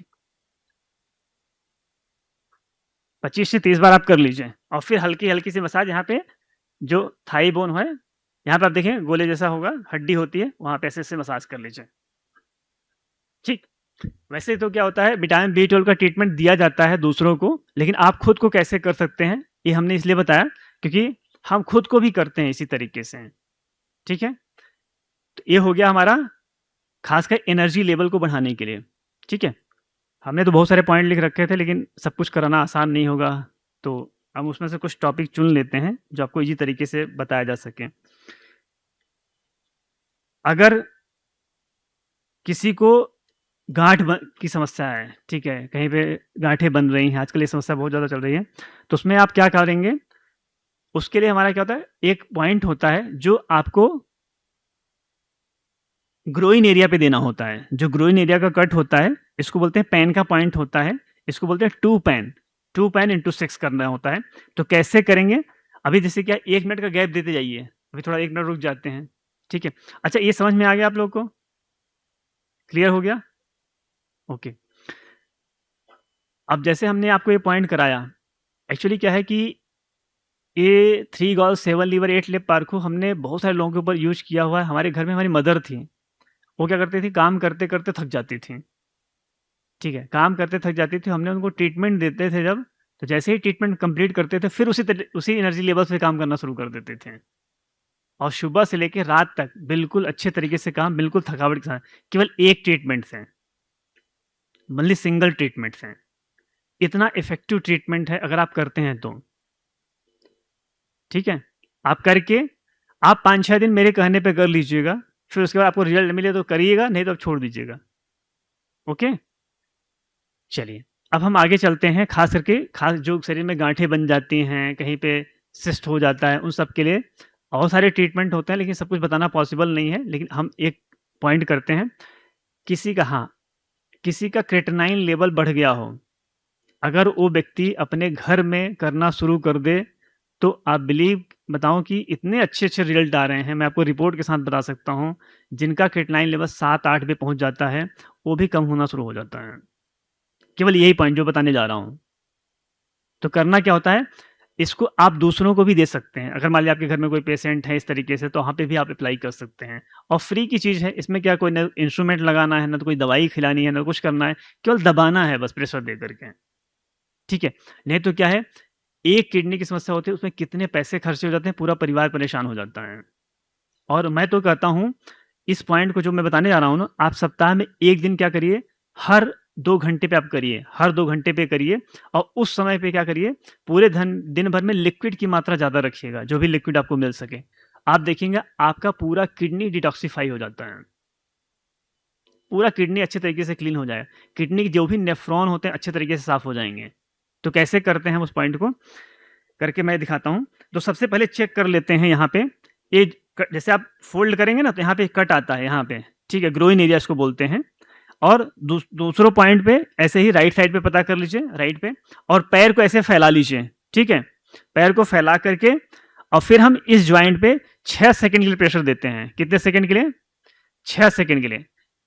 25 से 30 बार आप कर लीजिए। और फिर हल्की हल्की सी मसाज यहाँ पे, जो थाई बोन है, यहाँ पे आप देखें गोले जैसा होगा, हड्डी होती है, वहां पे ऐसे ऐसे मसाज कर लीजिए, ठीक। वैसे तो क्या होता है, विटामिन B12 का ट्रीटमेंट दिया जाता है दूसरों को, लेकिन आप खुद को कैसे कर सकते हैं, ये हमने इसलिए बताया क्योंकि हम खुद को भी करते हैं इसी तरीके से, ठीक है। तो ये हो गया हमारा खासकर एनर्जी लेवल को बढ़ाने के लिए, ठीक है। हमने तो बहुत सारे पॉइंट लिख रखे थे, लेकिन सब कुछ कराना आसान नहीं होगा, तो हम उसमें से कुछ टॉपिक चुन लेते हैं जो आपको इजी तरीके से बताया जा सके। अगर किसी को गांठ की समस्या है, ठीक है, कहीं पे गांठें बन रही हैं, आजकल ये समस्या बहुत ज़्यादा चल रही है, तो उसमें आप क्या करेंगे, उसके लिए हमारा क्या होता है, एक पॉइंट होता है जो आपको ग्रोइन एरिया पे देना होता है। जो ग्रोइन एरिया का कट होता है, इसको बोलते हैं पैन का पॉइंट होता है, इसको बोलते हैं 2 पैन इंटू 6 करना होता है। तो कैसे करेंगे, अभी जैसे क्या 1 मिनट का गैप देते जाइए, अभी थोड़ा 1 मिनट रुक जाते हैं, ठीक है। अच्छा, ये समझ में आ गया आप लोग को, क्लियर हो गया, ओके। अब जैसे हमने आपको ये पॉइंट कराया, एक्चुअली क्या है कि ये 3 गॉल 7 लीवर 8 लेग पार्क को हमने बहुत सारे लोगों के ऊपर यूज किया हुआ है। हमारे घर में हमारी मदर थी, वो क्या करती थी, काम करते करते थक जाती थी, ठीक है, काम करते थक जाती थी, हमने उनको ट्रीटमेंट देते थे जब, तो जैसे ही ट्रीटमेंट कंप्लीट करते थे, फिर उसी एनर्जी लेवल से काम करना शुरू कर देते थे, और सुबह से लेकर रात तक बिल्कुल अच्छे तरीके से काम, बिल्कुल थकावट के साथ, केवल एक ट्रीटमेंट से, मतलब सिंगल ट्रीटमेंट से। इतना इफेक्टिव ट्रीटमेंट है अगर आप करते हैं तो, ठीक है। आप करके, आप 5-6 दिन मेरे कहने पे कर लीजिएगा, फिर उसके बाद आपको रिजल्ट मिले तो करिएगा, नहीं तो आप छोड़ दीजिएगा, ओके। चलिए, अब हम आगे चलते हैं। खास करके जो शरीर में गांठें बन जाती हैं, कहीं पे सिस्ट हो जाता है, उन सब के लिए बहुत सारे ट्रीटमेंट होते हैं, लेकिन सब कुछ बताना पॉसिबल नहीं है। लेकिन हम एक पॉइंट करते हैं, किसी का क्रेटिनाइन लेवल बढ़ गया हो, अगर वो व्यक्ति अपने घर में करना शुरू कर दे, तो आप बताऊं कि इतने अच्छे अच्छे रिजल्ट आ रहे हैं, मैं आपको रिपोर्ट के साथ बता सकता हूं। जिनका क्रेटिनाइन लेवल 7-8 पे पहुंच जाता है, वो भी कम होना शुरू हो जाता है, केवल यही पॉइंट जो बताने जा रहा हूं। तो करना क्या होता है, इसको आप दूसरों को भी दे सकते हैं। अगर मान लिया आपके घर में कोई पेशेंट है इस तरीके से, तो वहाँ पे भी आप अप्लाई कर सकते हैं, और फ्री की चीज़ है। इसमें क्या कोई ना इंस्ट्रूमेंट लगाना है, ना तो कोई दवाई खिलानी है, ना कुछ करना है, केवल दबाना है बस, प्रेशर दे करके, ठीक है। नहीं तो क्या है, एक किडनी की समस्या होती है, उसमें कितने पैसे खर्चे हो जाते हैं, पूरा परिवार परेशान हो जाता है। और मैं तो कहता हूँ, इस पॉइंट को जो मैं बताने जा रहा हूँ ना, आप सप्ताह में 1 दिन क्या करिए, हर 2 घंटे पे आप करिए, हर 2 घंटे पे करिए, और उस समय पे क्या करिए, पूरे दिन भर में लिक्विड की मात्रा ज़्यादा रखिएगा, जो भी लिक्विड आपको मिल सके। आप देखेंगे आपका पूरा किडनी डिटॉक्सिफाई हो जाता है, पूरा किडनी अच्छे तरीके से क्लीन हो जाएगा, किडनी के जो भी नेफ्रॉन होते हैं अच्छे तरीके से साफ हो जाएंगे। तो कैसे करते हैं, उस पॉइंट को करके मैं दिखाता हूँ। तो सबसे पहले चेक कर लेते हैं, यहाँ पे ये जैसे आप फोल्ड करेंगे ना, तो यहाँ पे कट आता है, यहाँ पे, ठीक है, ग्रोइन एरिया इसको बोलते हैं। और दूसरों पॉइंट पे ऐसे ही राइट साइड पे पता कर लीजिए, राइट पे, और पैर को ऐसे फैला लीजिए, ठीक है, पैर को फैला करके, और फिर हम इस ज्वाइंट पे 6 सेकंड के लिए प्रेशर देते हैं। कितने सेकंड के लिए, 6 सेकंड के लिए।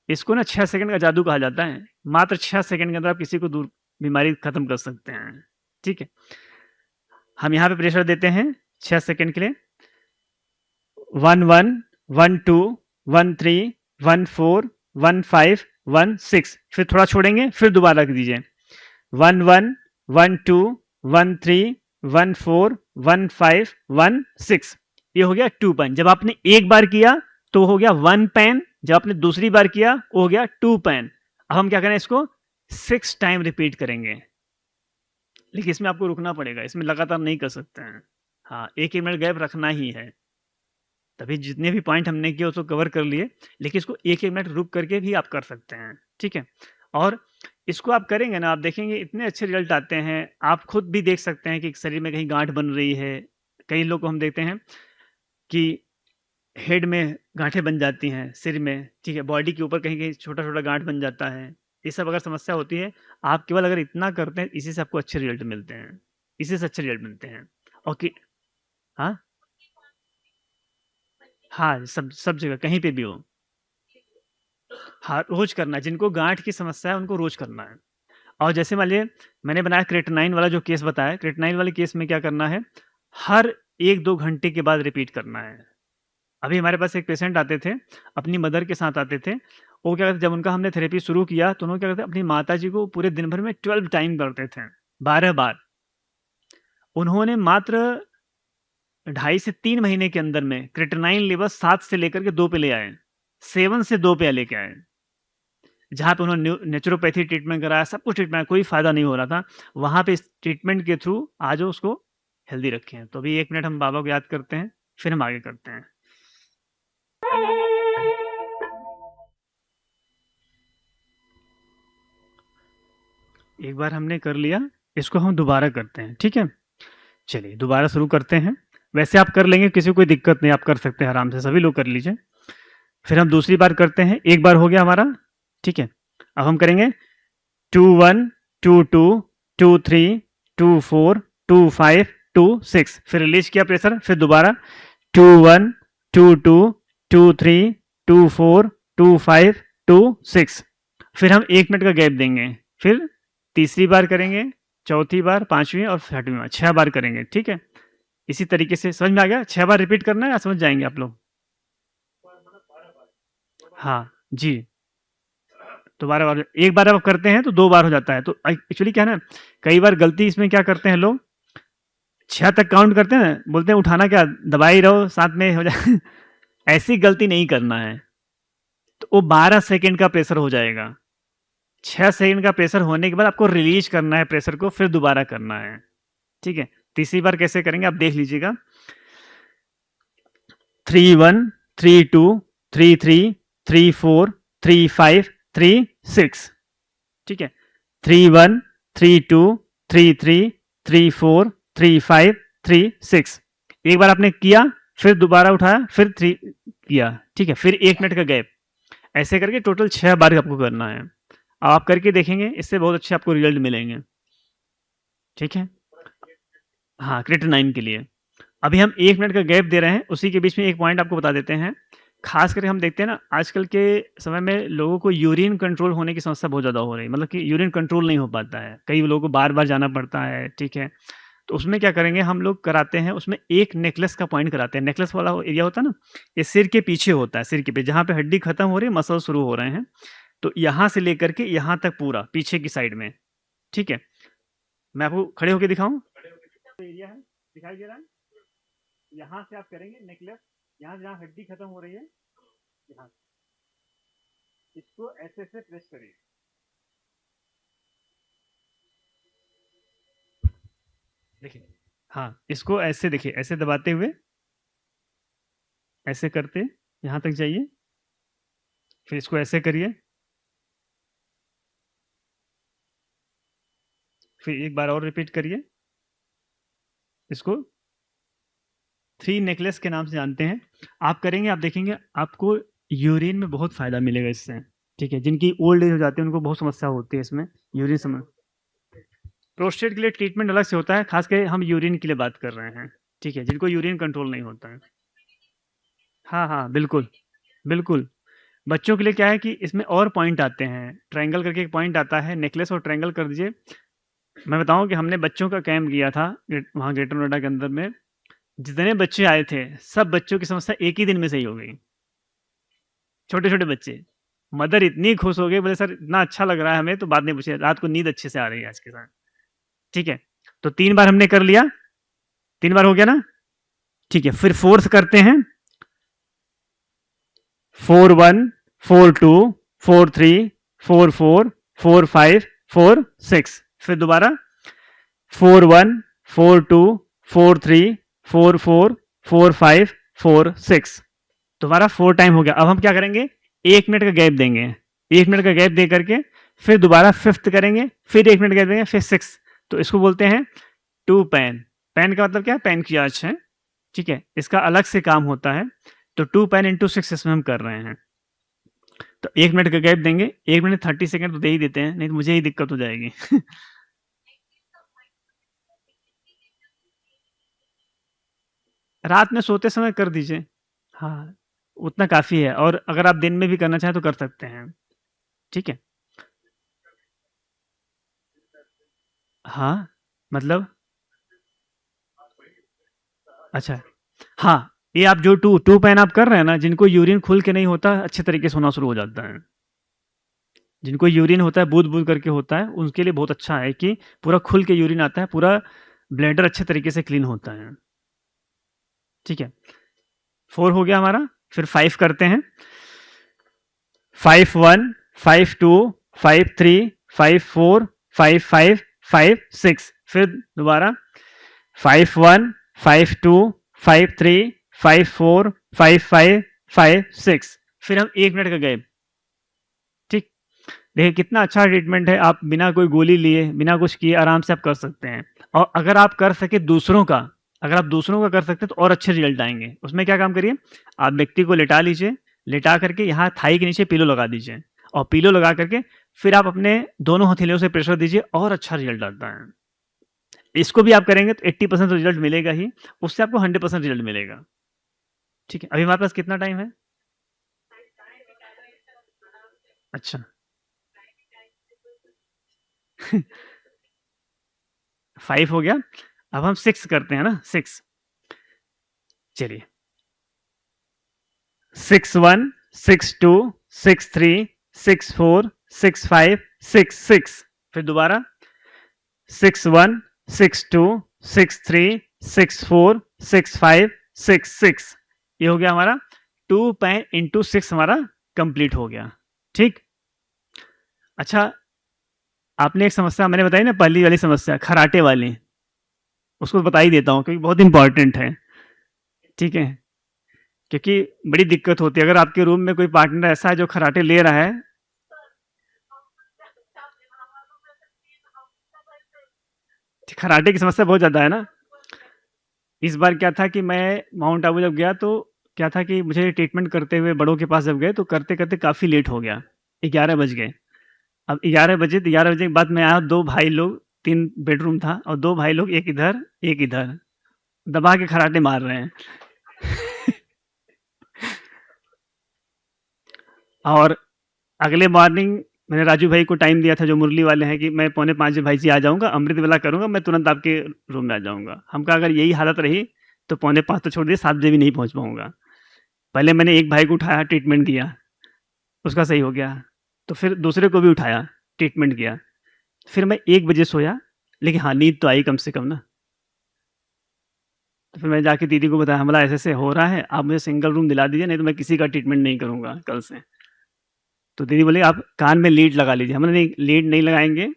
इसको ना 6 सेकंड का जादू कहा जाता है, मात्र 6 सेकंड के अंदर आप किसी को दूर बीमारी खत्म कर सकते हैं, ठीक है। हम यहाँ पे प्रेशर देते हैं 6 सेकंड के लिए, 1 1 1 2 1 3 1 4 1 5 1 6, फिर थोड़ा छोड़ेंगे, फिर दोबारा रख दीजिए, 1 1 1 2 1 3 1 4 1 5 1 6। ये हो गया 2 पैन। जब आपने एक बार किया तो हो गया 1 पैन, जब आपने दूसरी बार किया वो हो गया 2 पैन। अब हम क्या करें, इसको 6 टाइम रिपीट करेंगे, लेकिन इसमें आपको रुकना पड़ेगा, इसमें लगातार नहीं कर सकते हैं। हाँ, 1 मिनट गैप रखना ही है, तभी जितने भी पॉइंट हमने किए उसको कवर कर लिए, लेकिन इसको 1 मिनट रुक करके भी आप कर सकते हैं, ठीक है। और इसको आप करेंगे ना, आप देखेंगे इतने अच्छे रिजल्ट आते हैं। आप खुद भी देख सकते हैं कि शरीर में कहीं गांठ बन रही है, कई लोग को हम देखते हैं कि हेड में गांठें बन जाती हैं, सिर में, ठीक है, बॉडी के ऊपर कहीं-कहीं छोटा-छोटा गांठ बन जाता है। ये सब अगर समस्या होती है, आप केवल अगर इतना करते हैं, इसी से आपको अच्छे रिज़ल्ट मिलते हैं। इसी से अच्छे रिज़ल्ट मिलते हैं। और कि हाँ? हाँ, सब जगह कहीं पे भी हो। हाँ, रोज़ करना है। जिनको गाँठ की समस्या है, उनको रोज़ करना है। और जैसे मान लीजिए मैंने बनाया क्रेटनाइन वाला जो केस बताया, क्रेटनाइन वाले केस में क्या करना है, हर 1-2 घंटे के बाद रिपीट करना है। अभी हमारे पास एक पेशेंट आते थे, अपनी मदर के साथ आते थे। वो क्या करते जब उनका हमने थेरेपी शुरू किया, तो उन्होंने क्या करते अपनी माताजी को पूरे दिन भर में 12 टाइम करते थे, 12 बार। उन्होंने मात्र 2.5 से 3 महीने के अंदर में क्रेटनाइन लेवल 7 से लेकर के 2 पे ले आए। 7 से 2 पे लेके आए। जहाँ पे उन्होंने नेचुरोपैथी ट्रीटमेंट कराया, सब कुछ ट्रीटमेंट, कोई फ़ायदा नहीं हो रहा था। वहाँ पे इस ट्रीटमेंट के थ्रू आज वो उसको हेल्दी रखे हैं। तो अभी 1 मिनट हम बाबा को याद करते हैं, फिर हम आगे करते हैं। एक बार हमने कर लिया, इसको हम दोबारा करते हैं, ठीक है? चलिए दोबारा शुरू करते हैं। वैसे आप कर लेंगे, किसी को कोई दिक्कत नहीं, आप कर सकते हैं आराम से, सभी लोग कर लीजिए। फिर हम दूसरी बार करते हैं, एक बार हो गया हमारा, ठीक है? अब हम करेंगे 2-1, 2-2, 2-3, 2-4, 2-5, 2-6, फिर रिलीज किया प्रेशर, फिर दोबारा 2-1, 2-2, 2-3, 2-4, 2-5, 2-6, फिर हम 1 मिनट का गैप देंगे, फिर तीसरी बार करेंगे, चौथी बार, 5वीं और 6वीं बार, 6 बार करेंगे, ठीक है? इसी तरीके से समझ में आ गया? 6 बार रिपीट करना है या समझ जाएंगे आप लोग? हाँ जी, तो 12 बार, एक बार आप करते हैं तो 2 बार हो जाता है। तो एक्चुअली क्या है ना, कई बार गलती इसमें क्या करते हैं लोग, 6 तक काउंट करते हैं, बोलते हैं उठाना क्या, दबा ही रहो, साथ में हो जाए। ऐसी गलती नहीं करना है। तो वो 12 सेकंड का प्रेशर हो जाएगा। 6 सेकंड का प्रेशर होने के बाद आपको रिलीज करना है प्रेशर को, फिर दोबारा करना है, ठीक है? तीसरी बार कैसे करेंगे आप देख लीजिएगा। 3-1, 3-2, 3-3, 3-4, 3-5, 3-6, ठीक है? 3-1, 3-2, 3-3, 3-4, 3-5, 3-6। एक बार आपने किया, फिर दोबारा उठाया, फिर 3 किया, ठीक है? फिर 1 मिनट का गैप, ऐसे करके टोटल 6 बार आपको करना है। आप करके देखेंगे, इससे बहुत अच्छे आपको रिजल्ट मिलेंगे, ठीक है? हाँ, क्रेटनाइन के लिए। अभी हम 1 मिनट का गैप दे रहे हैं, उसी के बीच में एक पॉइंट आपको बता देते हैं। खास करके हम देखते हैं ना, आजकल के समय में लोगों को यूरिन कंट्रोल होने की समस्या बहुत ज़्यादा हो रही है, मतलब कि यूरिन कंट्रोल नहीं हो पाता है। कई लोगों को बार-बार जाना पड़ता है, ठीक है? तो उसमें क्या करेंगे, हम लोग कराते हैं, उसमें एक नेकलेस का पॉइंट कराते हैं। नेकलेस वाला एरिया होता है ना, ये सिर के पीछे होता है, सिर के पीछे, जहाँ पे हड्डी खत्म हो रही है, मसल शुरू हो रहे हैं। तो यहाँ से लेकर के यहाँ तक पूरा पीछे की साइड में, ठीक है? मैं आपको खड़े होके दिखाऊँ? एरिया है, दिखाई दे रहा है? यहाँ से आप करेंगे नेकलेस, यहाँ जहाँ हड्डी खत्म हो रही है, यहाँ इसको ऐसे से प्रेस करिए, देखिए, हाँ, इसको ऐसे देखिए, ऐसे दबाते हुए, ऐसे करते यहाँ तक जाइए, फिर इसको ऐसे करिए, फिर एक बार और रिपीट करिए। इसको 3 नेकलेस के नाम से जानते हैं। आप करेंगे, आप देखेंगे आपको यूरिन में बहुत फ़ायदा मिलेगा इससे, ठीक है? जिनकी ओल्ड एज हो जाती है, उनको बहुत समस्या होती है इसमें, यूरिन सम प्रोस्टेट के लिए ट्रीटमेंट अलग से होता है, खास कर हम यूरिन के लिए बात कर रहे हैं, ठीक है? जिनको यूरिन कंट्रोल नहीं होता है। हाँ, हाँ, बिल्कुल, बिल्कुल। बच्चों के लिए क्या है कि इसमें और पॉइंट आते हैं, ट्रायंगल करके एक पॉइंट आता है, नेकलेस और ट्रायंगल कर दीजिए। मैं बताऊँ कि हमने बच्चों का कैंप किया था वहाँ ग्रेटर नोएडा के अंदर में, जितने बच्चे आए थे, सब बच्चों की समस्या एक ही दिन में सही हो गई। छोटे-छोटे बच्चे। मदर इतनी खुश हो गई, बोले सर इतना अच्छा लग रहा है हमें, तो बात नहीं पूछिए, रात को नींद अच्छे से आ रही है आज के साथ, ठीक है? तो 3 बार हमने कर लिया, 3 बार हो गया ना? ठीक है, फिर 4th करते हैं। 4-1, 4-2, 4-3, 4-4, 4-5, 4-6, फिर दोबारा 4-1, 4-2, 4-3, 4-4, 4-5, 4-6, दोबारा 4 टाइम हो गया। अब हम क्या करेंगे, 1 मिनट का गैप देंगे, 1 मिनट का गैप दे करके फिर दोबारा 5th करेंगे, फिर 1 मिनट गैप देंगे, फिर 6th। तो इसको बोलते हैं 2 पैन। पैन का मतलब क्या है, पैनक्रियाज है, ठीक है, इसका अलग से काम होता है। तो 2 पाई इंटू 6 इसमें हम कर रहे हैं। तो 1 मिनट का गैप देंगे, 1 मिनट 30 सेकंड तो दे ही देते हैं, नहीं तो मुझे ही दिक्कत हो जाएगी। रात में सोते समय कर दीजिए। हाँ, उतना काफ़ी है, और अगर आप दिन में भी करना चाहें तो कर सकते हैं। ठीक है? हाँ, मतलब? अच्छा। हाँ, ये आप जो 2 पैन आप कर रहे हैं ना, जिनको यूरिन खुल के नहीं होता, अच्छे तरीके से होना शुरू हो जाता है। जिनको यूरिन होता है, बूँद-बूँद करके होता है, उनके लिए बहुत अच्छा है कि पूरा खुल के यूरिन आता है, पूरा ब्लैडर अच्छे तरीके से क्लीन होता है। ठीक है? 4 हो गया हमारा, फिर 5 करते हैं। 5 1, 5 2, 5 3, 5 4, 5 5, 5 6, फिर दोबारा 5 1, 5 2, 5 3, 5 4, 5 5, 5 6, फिर हम 1 मिनट का गैप। ठीक? देखिए कितना अच्छा ट्रीटमेंट है, आप बिना कोई गोली लिए, बिना कुछ किए आराम से आप कर सकते हैं। और अगर आप कर सके दूसरों का, अगर आप दूसरों का कर सकते हैं तो और अच्छे रिजल्ट आएँगे। उसमें क्या काम करिए, आप व्यक्ति को लिटा लीजिए, लिटा करके यहाँ थाई के नीचे पिलो लगा दीजिए, और पिलो लगा करके फिर आप अपने दोनों हथेलियों से प्रेशर दीजिए, और अच्छा रिजल्ट आता है। इसको भी आप करेंगे तो 80% रिजल्ट मिलेगा ही, उससे आपको 100% रिजल्ट मिलेगा। ठीक है, अभी हमारे पास कितना टाइम है? अच्छा। 5 हो गया, अब हम 6 करते हैं ना, 6। चलिए, 6 1, 6 2, 6 3, 6 4, 6 5, 6 6, फिर दोबारा 6 1, 6 2, 6 3, 6 4, 6 5, 6 6, ये हो गया हमारा 2 पाई इंटू 6 हमारा कंप्लीट हो गया। ठीक? अच्छा, आपने एक समस्या मैंने बताई ना, पहली वाली समस्या खराटे वाली, उसको बता ही देता हूँ क्योंकि बहुत इंपॉर्टेंट है। ठीक है? क्योंकि बड़ी दिक्कत होती है अगर आपके रूम में कोई पार्टनर ऐसा है जो खराटे ले रहा है। खराटे की समस्या बहुत ज़्यादा है ना। इस बार क्या था कि मैं माउंट आबू जब गया तो क्या था कि मुझे ट्रीटमेंट करते हुए बड़ों के पास जब गए तो करते-करते काफ़ी लेट हो गया, 11 बज गए। अब 11 बजे तो 11 बजे के बाद मैं आया, 2 भाई लोग, 3 बेडरूम था और 2 भाई लोग एक इधर, एक इधर, दबा के खराटे मार रहे हैं। और अगले मॉर्निंग मैंने राजू भाई को टाइम दिया था जो मुरली वाले हैं कि मैं 4:45 भाई जी आ जाऊँगा, अमृत वेला करूँगा, मैं तुरंत आपके रूम में आ जाऊँगा। हम कहा अगर यही हालत रही तो 4:45 तो छोड़ दिए, 7 बजे भी नहीं पहुँच पाऊँगा। पहले मैंने एक भाई को उठाया, ट्रीटमेंट दिया, उसका सही हो गया। तो फिर दूसरे को भी उठाया, ट्रीटमेंट किया। फिर मैं 1 बजे सोया, लेकिन हाँ, नींद तो आई कम से कम ना। तो फिर मैं जाके दीदी को बताया, बोला ऐसे-ऐसे हो रहा है, आप मुझे सिंगल रूम दिला दीजिए, नहीं तो मैं किसी का ट्रीटमेंट नहीं करूँगा कल से। तो दीदी बोली आप कान में लीड लगा लीजिए। हमने नहीं, लीड नहीं लगाएँगे,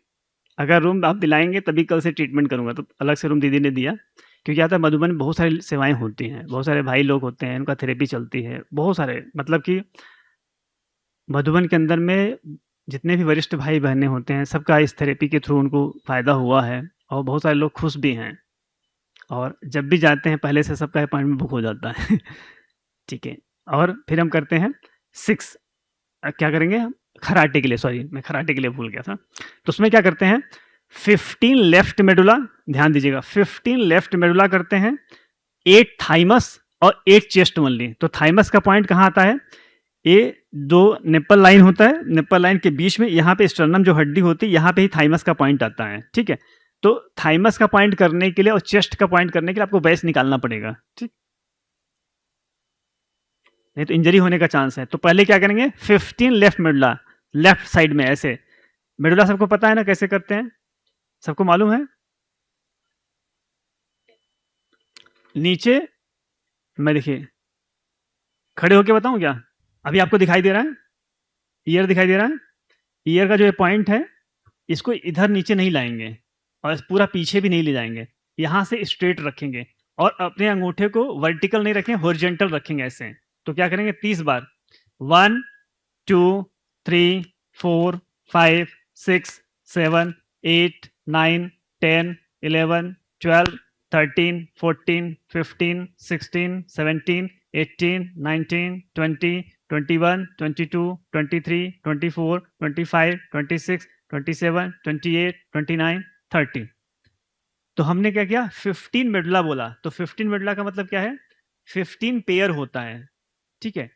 अगर रूम आप दिलाएँगे तभी कल से ट्रीटमेंट करूँगा। तो अलग से रूम दीदी ने दिया, क्योंकि क्या होता है मधुबन में बहुत सारी सेवाएँ होती हैं, बहुत सारे भाई लोग होते हैं, उनका थेरेपी चलती है, बहुत सारे, मतलब कि मधुबन के अंदर में जितने भी वरिष्ठ भाई-बहनें होते हैं, सबका इस थेरेपी के थ्रू उनको फ़ायदा हुआ है, और बहुत सारे लोग खुश भी हैं। और जब भी जाते हैं पहले से सबका अपॉइंटमेंट बुक हो जाता है। ठीक है, और फिर हम करते हैं 6, क्या करेंगे हम? कराटे के लिए, सॉरी मैं कराटे के लिए भूल गया था। तो उसमें क्या करते हैं, 15 लेफ्ट मेडुला, ध्यान दीजिएगा, 15 लेफ्ट मेडुला करते हैं, 8 थाइमस और 8 चेस्ट ओनली। तो थाइमस का पॉइंट कहाँ आता है? ये 2 निप्पल लाइन होता है, निप्पल लाइन के बीच में यहाँ पे स्टर्नम जो हड्डी होती है, यहाँ पे ही थाइमस का पॉइंट आता है। ठीक है? तो थाइमस का पॉइंट करने के लिए और चेस्ट का पॉइंट करने के लिए आपको बेस निकालना पड़ेगा। ठीक, नहीं तो इंजरी होने का चांस है। तो पहले क्या करेंगे, 15 लेफ्ट मेडुला, लेफ्ट साइड में ऐसे। मेडुला सबको पता है ना कैसे करते हैं, सबको मालूम है? नीचे, मैं देखिए खड़े होके बताऊं क्या? अभी आपको दिखाई दे रहा है, ईयर दिखाई दे रहा है, ईयर का जो ये पॉइंट है, इसको इधर नीचे नहीं लाएंगे और पूरा पीछे भी नहीं ले जाएंगे, यहाँ से स्ट्रेट रखेंगे और अपने अंगूठे को वर्टिकल नहीं रखें, हॉरिजॉन्टल रखेंगे ऐसे। तो क्या करेंगे, 30 बार, 1 2 3 4 5 6 7 8 9 10 11 12 13, 14, 15, 16, 17, 18, 19, 20, 21, 22, 23, 24, 25, 26, 27, 28, 29, 30। तो हमने क्या किया, 15 मेडुला बोला। तो 15 मेडुला का मतलब क्या है, 15 पेयर होता है, ठीक है।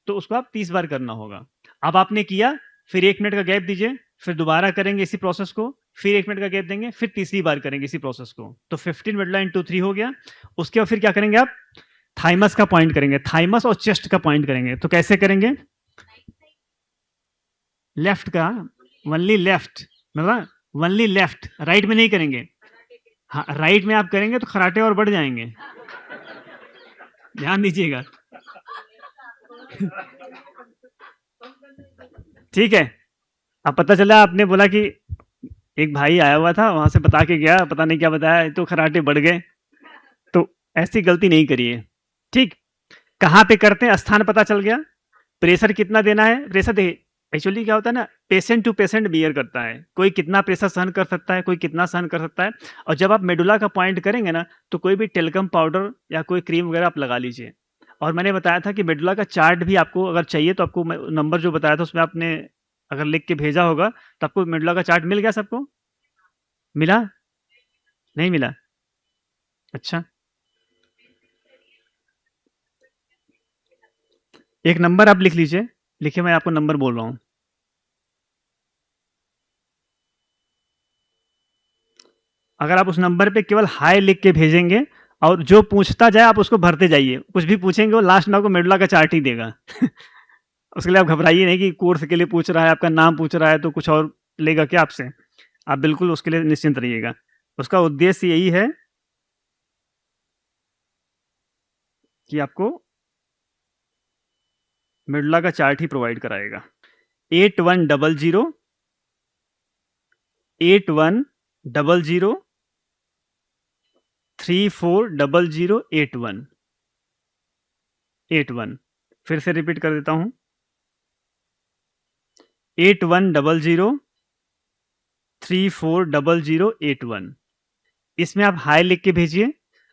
तो उसको आप 30 बार करना होगा। अब आपने किया, फिर 1 मिनट का गैप दीजिए, फिर दोबारा करेंगे इसी प्रोसेस को, फिर 1 मिनट का गैप देंगे, फिर तीसरी बार करेंगे इसी प्रोसेस को। तो 15 मेडुला इंटू 3 हो गया। उसके बाद फिर क्या करेंगे आप, थाइमस का पॉइंट करेंगे, थाइमस और चेस्ट का पॉइंट करेंगे। तो कैसे करेंगे, लेफ्ट का, ओनली लेफ्ट, मतलब ओनली लेफ्ट, राइट में नहीं करेंगे। हाँ, राइट में आप करेंगे तो खराटे और बढ़ जाएंगे, ध्यान दीजिएगा। ठीक है। अब पता चला आपने बोला कि एक भाई आया हुआ था, वहां से बता के गया, पता नहीं क्या बताया, तो खराटे बढ़ गए। तो ऐसी गलती नहीं करिए, ठीक। कहाँ पे करते हैं, स्थान पता चल गया, प्रेशर कितना देना है। प्रेशर देखिए, एक्चुअली क्या होता है ना, पेशेंट टू पेशेंट बियर करता है, कोई कितना प्रेशर सहन कर सकता है, कोई कितना सहन कर सकता है। और जब आप मेडुला का पॉइंट करेंगे ना, तो कोई भी टेल्कम पाउडर या कोई क्रीम वगैरह आप लगा लीजिए। और मैंने बताया था कि मेडुला का चार्ट भी आपको अगर चाहिए, तो आपको नंबर जो बताया था उसमें आपने अगर लिख के भेजा होगा, तो आपको मेडुला का चार्ट मिल गया। सबको मिला, नहीं मिला, अच्छा। एक नंबर आप लिख लीजिए, लिखिए, मैं आपको नंबर बोल रहा हूं। अगर आप उस नंबर पे केवल हाई लिख के भेजेंगे, और जो पूछता जाए आप उसको भरते जाइए, कुछ भी पूछेंगे वो लास्ट में आपको मेडुला का चार्ट ही देगा। उसके लिए आप घबराइए नहीं कि कोर्स के लिए पूछ रहा है, आपका नाम पूछ रहा है तो कुछ और लेगा क्या आपसे। आप बिल्कुल उसके लिए निश्चिंत रहिएगा। उसका उद्देश्य यही है कि आपको मेडुला का चार्ट ही प्रोवाइड कराएगा। 8100 8100 340081 81। फिर से रिपीट कर देता हूं, 8100 340081। इसमें आप हाई लिख के भेजिए,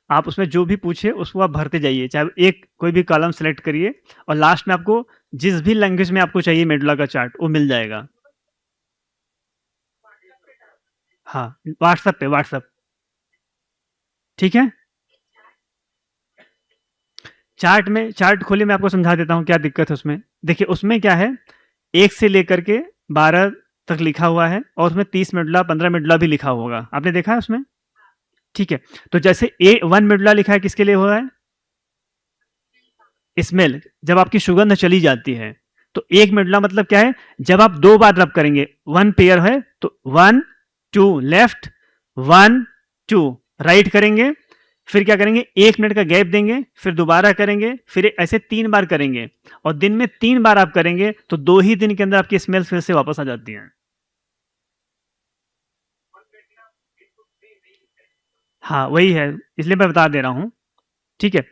आप उसमें जो भी पूछे उसको आप भरते जाइए, चाहे एक कोई भी कॉलम सेलेक्ट करिए, और लास्ट में आपको जिस भी लैंग्वेज में आपको चाहिए मेडुला का चार्ट वो मिल जाएगा। हाँ, व्हाट्सएप पे, व्हाट्सएप, ठीक है। चार्ट में, चार्ट खोलिए, मैं आपको समझा देता हूँ क्या दिक्कत है उसमें। देखिए उसमें क्या है, 1 से लेकर के 12 तक लिखा हुआ है, और उसमें 30 मेडुला 15 मेडुला भी लिखा होगा, आपने देखा है उसमें, ठीक है। तो जैसे A1 मेडुला लिखा है, किसके लिए हुआ है, स्मेल, जब आपकी सुगंध चली जाती है। तो एक मेडुला मतलब क्या है, जब आप 2 बार रब करेंगे, 1 पेयर है तो 1 2 लेफ्ट, 1 2 राइट करेंगे, फिर क्या करेंगे, 1 मिनट का गैप देंगे, फिर दोबारा करेंगे, फिर ऐसे 3 बार करेंगे, और दिन में 3 बार आप करेंगे, तो 2 ही दिन के अंदर आपकी स्मेल फिर से वापस आ जाती है। हाँ वही है, इसलिए मैं बता दे रहा हूं, ठीक है।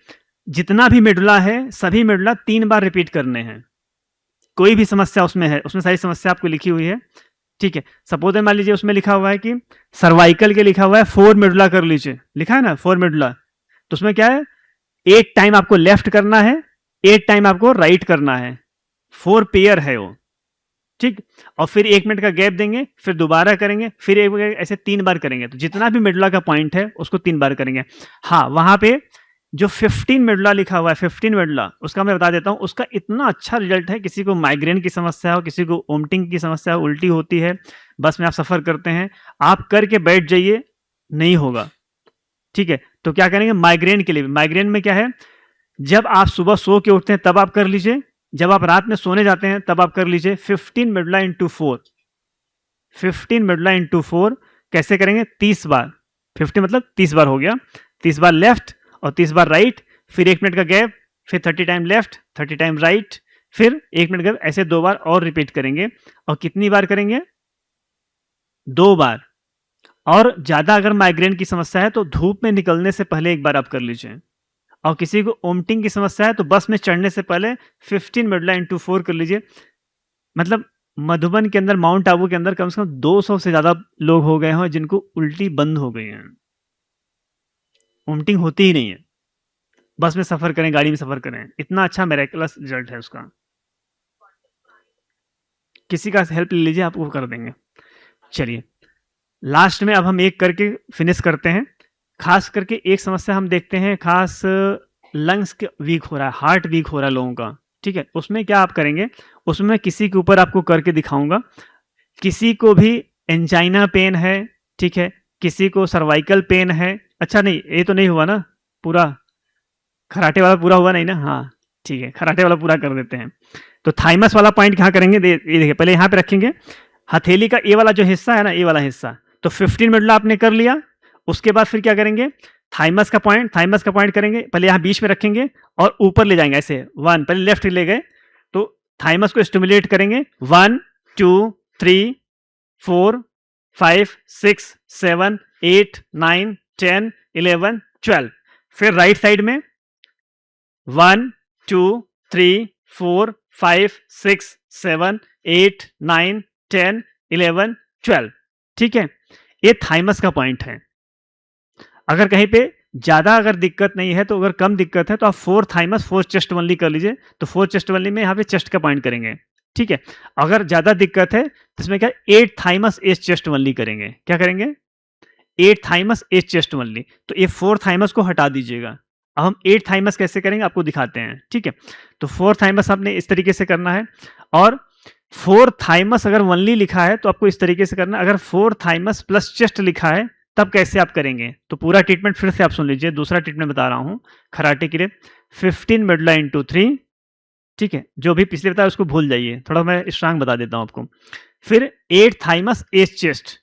जितना भी मेडुला है, सभी मेडुला 3 बार रिपीट करने हैं। कोई भी समस्या उसमें है, उसमें सारी समस्या आपको लिखी हुई है, ठीक है। सपोज मान लीजिए उसमें लिखा हुआ है कि सर्वाइकल के लिखा हुआ है 4 मेडुला कर लीजिए, लिखा है ना 4 मेडुला। तो उसमें क्या है, 8 टाइम आपको लेफ्ट करना है, 8 टाइम आपको राइट करना है, 4 पेयर है वो, ठीक। और फिर 1 मिनट का गैप देंगे, फिर दोबारा करेंगे, फिर ऐसे 3 बार करेंगे। तो जितना भी मेडुला का पॉइंट है उसको 3 बार करेंगे। हाँ, वहां पे जो 15 मेडुला लिखा हुआ है, 15 मेडुला, उसका मैं बता देता हूं, उसका इतना अच्छा रिजल्ट है। किसी को माइग्रेन की समस्या हो, किसी को वोमिटिंग की समस्या हो, उल्टी होती है, बस में आप सफर करते हैं, आप करके बैठ जाइए, नहीं होगा, ठीक है। तो क्या करेंगे, माइग्रेन के लिए, माइग्रेन में क्या है, जब आप सुबह सो के उठते हैं तब आप कर लीजिए, जब आप रात में सोने जाते हैं तब आप कर लीजिए। 15 मेडुला इंटू 4, 15 मेडुला इंटू 4 कैसे करेंगे, 30 बार, 50 मतलब 30 बार हो गया, 30 बार लेफ्ट और 30 बार राइट, फिर 1 मिनट का गैप, फिर 30 टाइम लेफ्ट, 30 टाइम राइट, फिर 1 मिनट गैप, ऐसे 2 बार और रिपीट करेंगे। और कितनी बार करेंगे, 2 बार। और ज्यादा अगर माइग्रेन की समस्या है तो धूप में निकलने से पहले 1 बार आप कर लीजिए। और किसी को वोमिटिंग की समस्या है तो बस में चढ़ने से पहले 15 मेडुला इंटू 4 कर लीजिए। मतलब मधुबन के अंदर, माउंट आबू के अंदर कम से कम 200 से ज्यादा लोग हो गए हैं जिनको उल्टी बंद हो गई है। वोमिटिंग होती ही नहीं है। बस में सफ़र करें, गाड़ी में सफ़र करें, इतना अच्छा मिरेकलस रिजल्ट है उसका। किसी का हेल्प ले लीजिए, आपको कर देंगे। चलिए लास्ट में अब हम एक करके फिनिश करते हैं। खास करके एक समस्या हम देखते हैं, खास लंग्स के वीक हो रहा है, हार्ट वीक हो रहा है लोगों का, ठीक है। उसमें क्या आप करेंगे, उसमें किसी के ऊपर आपको करके दिखाऊंगा। किसी को भी एंजाइना पेन है, ठीक है, किसी को सर्वाइकल पेन है। अच्छा नहीं, ये तो नहीं हुआ ना पूरा, खराटे वाला पूरा हुआ नहीं ना, हाँ ठीक है, खराटे वाला पूरा कर देते हैं। तो थाइमस वाला पॉइंट कहाँ करेंगे, ये देखिए, पहले यहाँ पे रखेंगे हथेली का ये वाला जो हिस्सा है ना, ये वाला हिस्सा, तो 15 मिनट आपने कर लिया। उसके बाद फिर क्या करेंगे, थाइमस का पॉइंट करेंगे, पहले यहाँ बीच में रखेंगे और ऊपर ले जाएंगे ऐसे 1, पहले लेफ्ट ले गए तो थाइमस को स्टिमुलेट करेंगे 1 2 3 4 5 6 7 8 9 10 11 12। फिर राइट साइड में 1 2 3 4 5 6 7 8 9 10 11 12, ठीक है। ये थाइमस का पॉइंट है। अगर कहीं पे ज्यादा अगर दिक्कत नहीं है, तो अगर कम दिक्कत है तो आप 4 थाइमस 4 चेस्ट वनली कर लीजिए। तो 4 चेस्ट वनली में यहाँ पे चेस्ट का पॉइंट करेंगे, ठीक है। अगर ज्यादा दिक्कत है तो इसमें क्या 8 थाइमस 8 चेस्ट वनली करेंगे। क्या करेंगे, 8 थाइमस 8 चेस्ट वनली। तो ये 4 थाइमस को हटा दीजिएगा। अब हम 8 थाइमस कैसे करेंगे आपको दिखाते हैं, ठीक है। तो 4 थाइमस आपने इस तरीके से करना है, और 4 थाइमस अगर वनली लिखा है तो आपको इस तरीके से करना है। अगर 4 थाइमस प्लस चेस्ट लिखा है तब कैसे आप करेंगे, तो पूरा ट्रीटमेंट फिर से आप सुन लीजिए। दूसरा ट्रीटमेंट बता रहा हूं खराटे के लिए, 15 मेडुला इंटू 3, ठीक है। जो भी पिछले बताया उसको भूल जाइए, थोड़ा मैं स्ट्रांग बता देता हूं आपको। फिर 8 थाइमस 8 चेस्ट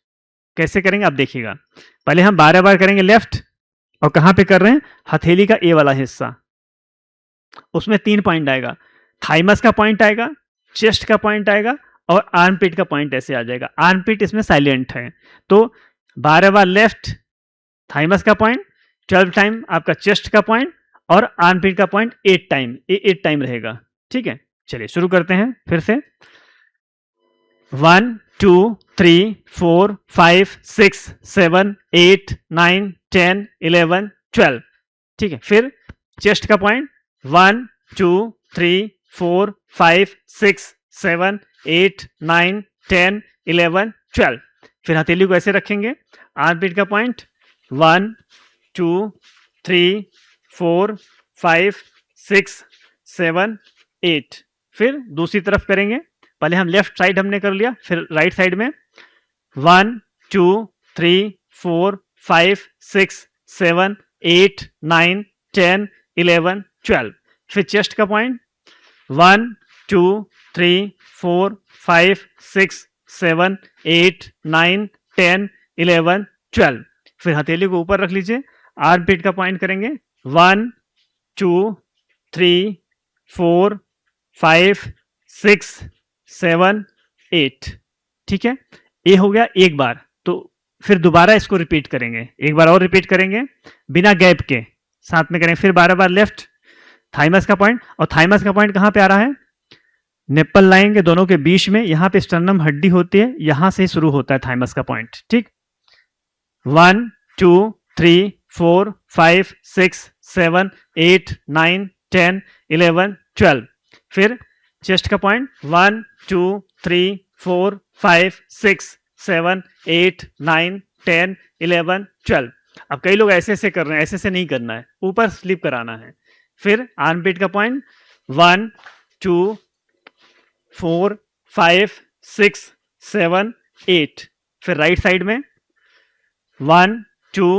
कैसे करेंगे आप देखिएगा। पहले हम 12 बार करेंगे लेफ्ट, और कहां पे कर रहे हैं, हथेली का ए वाला हिस्सा, उसमें 3 पॉइंट आएगा। थाइमस का पॉइंट आएगा, चेस्ट का पॉइंट आएगा, और आर्मपिट का पॉइंट ऐसे आ जाएगा। आर्मपिट इसमें साइलेंट है। तो 12 बार लेफ्ट, थाइमस का पॉइंट 12 टाइम, आपका चेस्ट का पॉइंट, और आर्मपिट का पॉइंट 8 टाइम, 8 टाइम रहेगा, ठीक है। चलिए शुरू करते हैं फिर से। 1 2 3 4 5 6 7 8 9 10 11 12, ठीक है। फिर चेस्ट का पॉइंट 1 2 3 4 5 6 7 8 9 10 11 12। फिर हथेली को ऐसे रखेंगे। आर्मपिट का पॉइंट 1 2 3 4 5 6 7 8। फिर दूसरी तरफ करेंगे। पहले हम लेफ्ट साइड हमने कर लिया, फिर राइट साइड में 1 2 3 4 5 6 7 8 9 10 11 12। फिर चेस्ट का पॉइंट 1 2 3 4 5 6 7 8 9 10 11 12। फिर हथेली को ऊपर रख लीजिए। आर्मपिट का पॉइंट करेंगे 1 2 3 4 5 6 7 8, ठीक है। ये हो गया एक बार। तो फिर दोबारा इसको रिपीट करेंगे, एक बार और रिपीट करेंगे बिना गैप के, साथ में करेंगे। फिर 12 बार लेफ्ट, थाइमस का पॉइंट, और थाइमस का पॉइंट कहां पे आ रहा है, निप्पल लाइन के दोनों के बीच में, यहां पे स्टर्नम हड्डी होती है, यहां से शुरू होता है थाइमस का पॉइंट, ठीक। 1 2 3 4 5 6 7 8 9 10 11 12। फिर चेस्ट का पॉइंट 1 2 3 4 5 6 7 8 9 10 11 12। अब कई लोग ऐसे ऐसे कर रहे हैं, ऐसे से नहीं करना है, ऊपर स्लिप कराना है। फिर आर्मपिट का पॉइंट 1 2 4 5 6 7 8। फिर राइट साइड में 1 2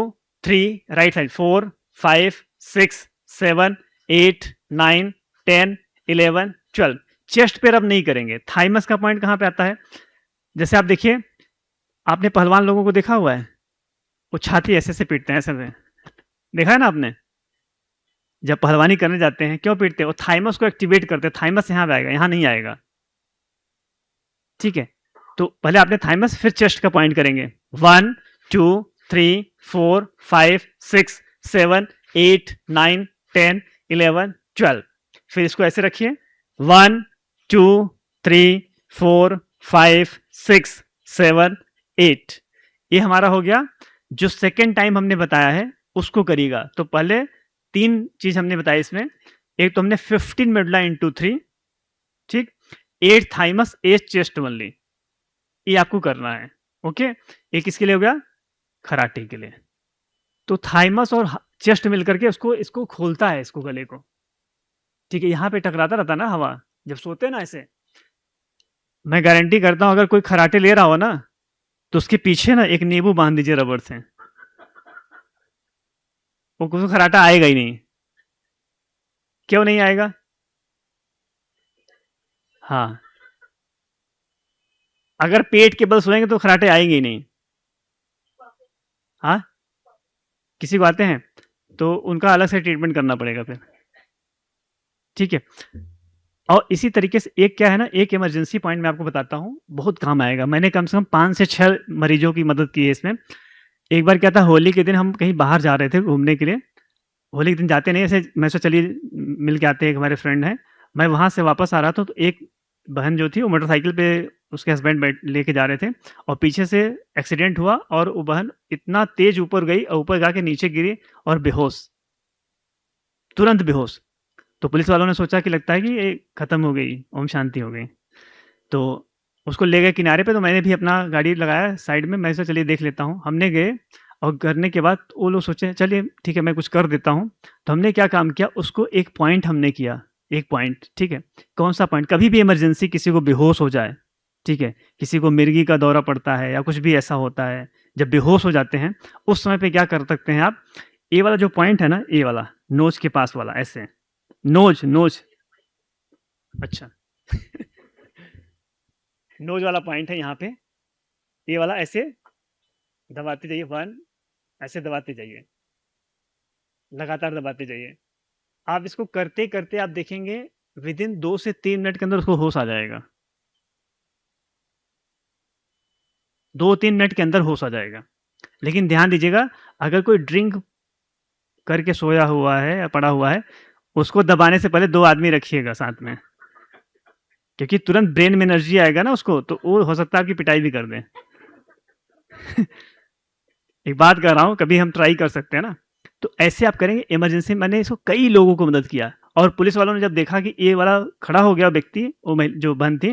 3, राइट साइड 4 5 6 7 8 9 10 11 12। चेस्ट पे अब नहीं करेंगे। थाइमस का पॉइंट कहां पे आता है, जैसे आप देखिए, आपने पहलवान लोगों को देखा हुआ है, वो छाती ऐसे से पीटते हैं, ऐसे से देखा है ना आपने, जब पहलवानी करने जाते हैं क्यों पीटते हैं, वो थाइमस को एक्टिवेट करते हैं। थाइमस यहां पे आएगा, यहां नहीं आएगा, ठीक है। तो पहले आपने थाइमस, फिर चेस्ट का पॉइंट करेंगे 1 2 3 4 5 6 7 8 9 10 11 12। फिर इसको ऐसे रखिए 1 2 3 4 5 6 7 8। ये हमारा हो गया। जो सेकेंड टाइम हमने बताया है उसको करिएगा। तो पहले 3 चीज़ हमने बताई इसमें, एक तो हमने 15 मेडुला इंटू 3, ठीक, 8 थाइमस, 8 चेस्ट ओनली, ये आपको करना है, ओके। एक किसके लिए हो गया? कराटे के लिए। तो थाइमस और चेस्ट मिलकर के इसको खोलता है, इसको गले को, ठीक है। यहाँ पे टकराता रहता ना हवा, जब सोते हैं ना ऐसे। मैं गारंटी करता हूँ अगर कोई कराटे ले रहा हो ना, तो उसके पीछे ना एक नींबू बांध दीजिए रबड़ से, वो कुछ खराटा आएगा ही नहीं। क्यों नहीं आएगा? हाँ, अगर पेट के बल सोएंगे तो खराटे आएंगे ही नहीं। हाँ, किसी को आते हैं तो उनका अलग से ट्रीटमेंट करना पड़ेगा फिर, ठीक है। और इसी तरीके से एक क्या है ना, एक इमरजेंसी पॉइंट मैं आपको बताता हूँ, बहुत काम आएगा। मैंने कम से कम 5 से 6 मरीजों की मदद की है इसमें। एक बार क्या था, होली के दिन हम कहीं बाहर जा रहे थे घूमने के लिए। होली के दिन जाते नहीं ऐसे, मैं सोचा चलिए मिल के आते हैं, एक हमारे फ्रेंड हैं। मैं वहाँ से वापस आ रहा था तो एक बहन जो थी वो मोटरसाइकिल पे उसके हस्बैंड बैठ लेके जा रहे थे, और पीछे से एक्सीडेंट हुआ और वो बहन इतना तेज ऊपर गई और ऊपर जाके नीचे गिरी और बेहोश, तुरंत बेहोश। तो पुलिस वालों ने सोचा कि लगता है कि ये खत्म हो गई, ओम शांति हो गई। तो उसको ले गए किनारे पे, तो मैंने भी अपना गाड़ी लगाया साइड में, मैं सोचा चलिए देख लेता हूँ। हमने गए और करने के बाद वो लोग सोचे चलिए ठीक है मैं कुछ कर देता हूँ। तो हमने क्या काम किया, उसको एक पॉइंट हमने किया, एक पॉइंट, ठीक है। कौन सा पॉइंट? कभी भी इमरजेंसी किसी को बेहोश हो जाए, ठीक है, किसी को मिर्गी का दौरा पड़ता है या कुछ भी ऐसा होता है, जब बेहोश हो जाते हैं उस समय पे क्या कर सकते हैं आप, ये वाला जो पॉइंट है ना, ये वाला नोज के पास वाला, ऐसे नोज नोज, अच्छा नोज वाला पॉइंट है यहाँ पे, ये वाला ऐसे दबाते जाइए, 1, ऐसे दबाते जाइए, लगातार दबाते जाइए। आप इसको करते करते आप देखेंगे विदिन 2 से 3 मिनट के अंदर उसको होश आ जाएगा। 2-3 मिनट के अंदर होश आ जाएगा। लेकिन ध्यान दीजिएगा, अगर कोई ड्रिंक करके सोया हुआ है या पड़ा हुआ है, उसको दबाने से पहले 2 आदमी रखिएगा साथ में, क्योंकि तुरंत ब्रेन में एनर्जी आएगा ना उसको, तो वो हो सकता है आपकी पिटाई भी कर दें एक बात कर रहा हूँ, कभी हम ट्राई कर सकते हैं ना। तो ऐसे आप करेंगे इमरजेंसी। मैंने इसको कई लोगों को मदद किया, और पुलिस वालों ने जब देखा कि ये वाला खड़ा हो गया व्यक्ति, वो जो बंद थी,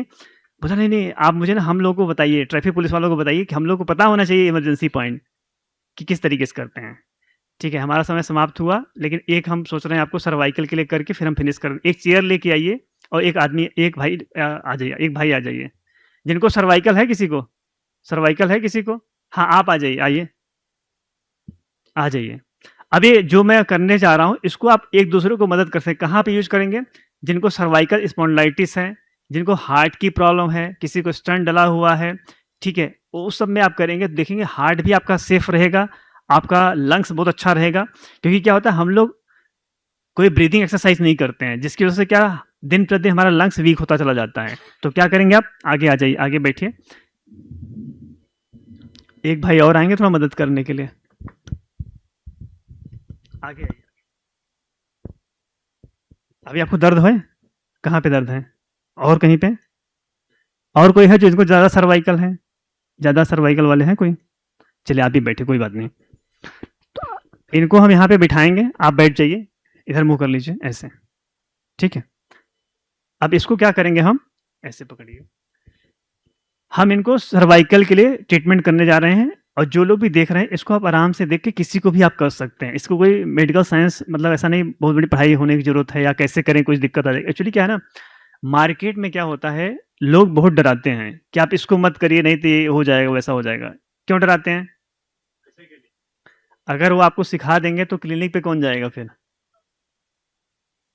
बोला नहीं नहीं आप मुझे ना, हम लोगों को बताइए, ट्रैफिक पुलिस वालों को बताइए कि हम लोग को पता होना चाहिए इमरजेंसी पॉइंट कि किस तरीके से करते हैं, ठीक है। हमारा समय समाप्त हुआ, लेकिन एक हम सोच रहे हैं आपको सर्वाइकल के लिए करके फिर हम फिनिश कर। एक चेयर लेके आइए और एक आदमी, एक भाई आ जाइए, एक भाई आ जाइए जिनको सर्वाइकल है। किसी को सर्वाइकल है? किसी को? हाँ, आप आ जाइए, आइए आ जाइए। अब ये जो मैं करने जा रहा हूँ, इसको आप एक दूसरे को मदद कर सकते हैं। कहाँ पे यूज करेंगे? जिनको सर्वाइकल स्पॉन्डिलाइटिस है, जिनको हार्ट की प्रॉब्लम है, किसी को स्टंट डला हुआ है, ठीक है, उस सब में आप करेंगे, देखेंगे हार्ट भी आपका सेफ रहेगा, आपका लंग्स बहुत अच्छा रहेगा। क्योंकि क्या होता है, हम लोग कोई ब्रीदिंग एक्सरसाइज नहीं करते हैं, जिसकी वजह से क्या दिन प्रतिदिन हमारा लंग्स वीक होता चला जाता है। तो क्या करेंगे आप, आगे आ जाइए, आगे बैठिए। एक भाई और आएंगे थोड़ा मदद करने के लिए, आगे आइए। अभी आपको दर्द है? कहाँ पे दर्द है? और कहीं पे? और कोई है जो इनको ज़्यादा सर्वाइकल है? ज़्यादा सर्वाइकल वाले हैं कोई? चलिए आप भी बैठे, कोई बात नहीं। तो इनको हम यहाँ पे बिठाएंगे, आप बैठ जाइए, इधर मुंह कर लीजिए ऐसे, ठीक है। अब इसको क्या करेंगे, हम ऐसे पकड़िए, हम इनको सर्वाइकल के लिए ट्रीटमेंट करने जा रहे हैं। और जो लोग भी देख रहे हैं, इसको आप आराम से देख के किसी को भी आप कर सकते हैं। इसको कोई मेडिकल साइंस मतलब ऐसा नहीं बहुत बड़ी पढ़ाई होने की जरूरत है या कैसे करें कुछ दिक्कत आ जाएगी। एक्चुअली क्या है ना, मार्केट में क्या होता है, लोग बहुत डराते हैं कि आप इसको मत करिए, नहीं तो ये हो जाएगा, वैसा हो जाएगा। क्यों डराते हैं? अगर वो आपको सिखा देंगे तो क्लिनिक पे कौन जाएगा फिर,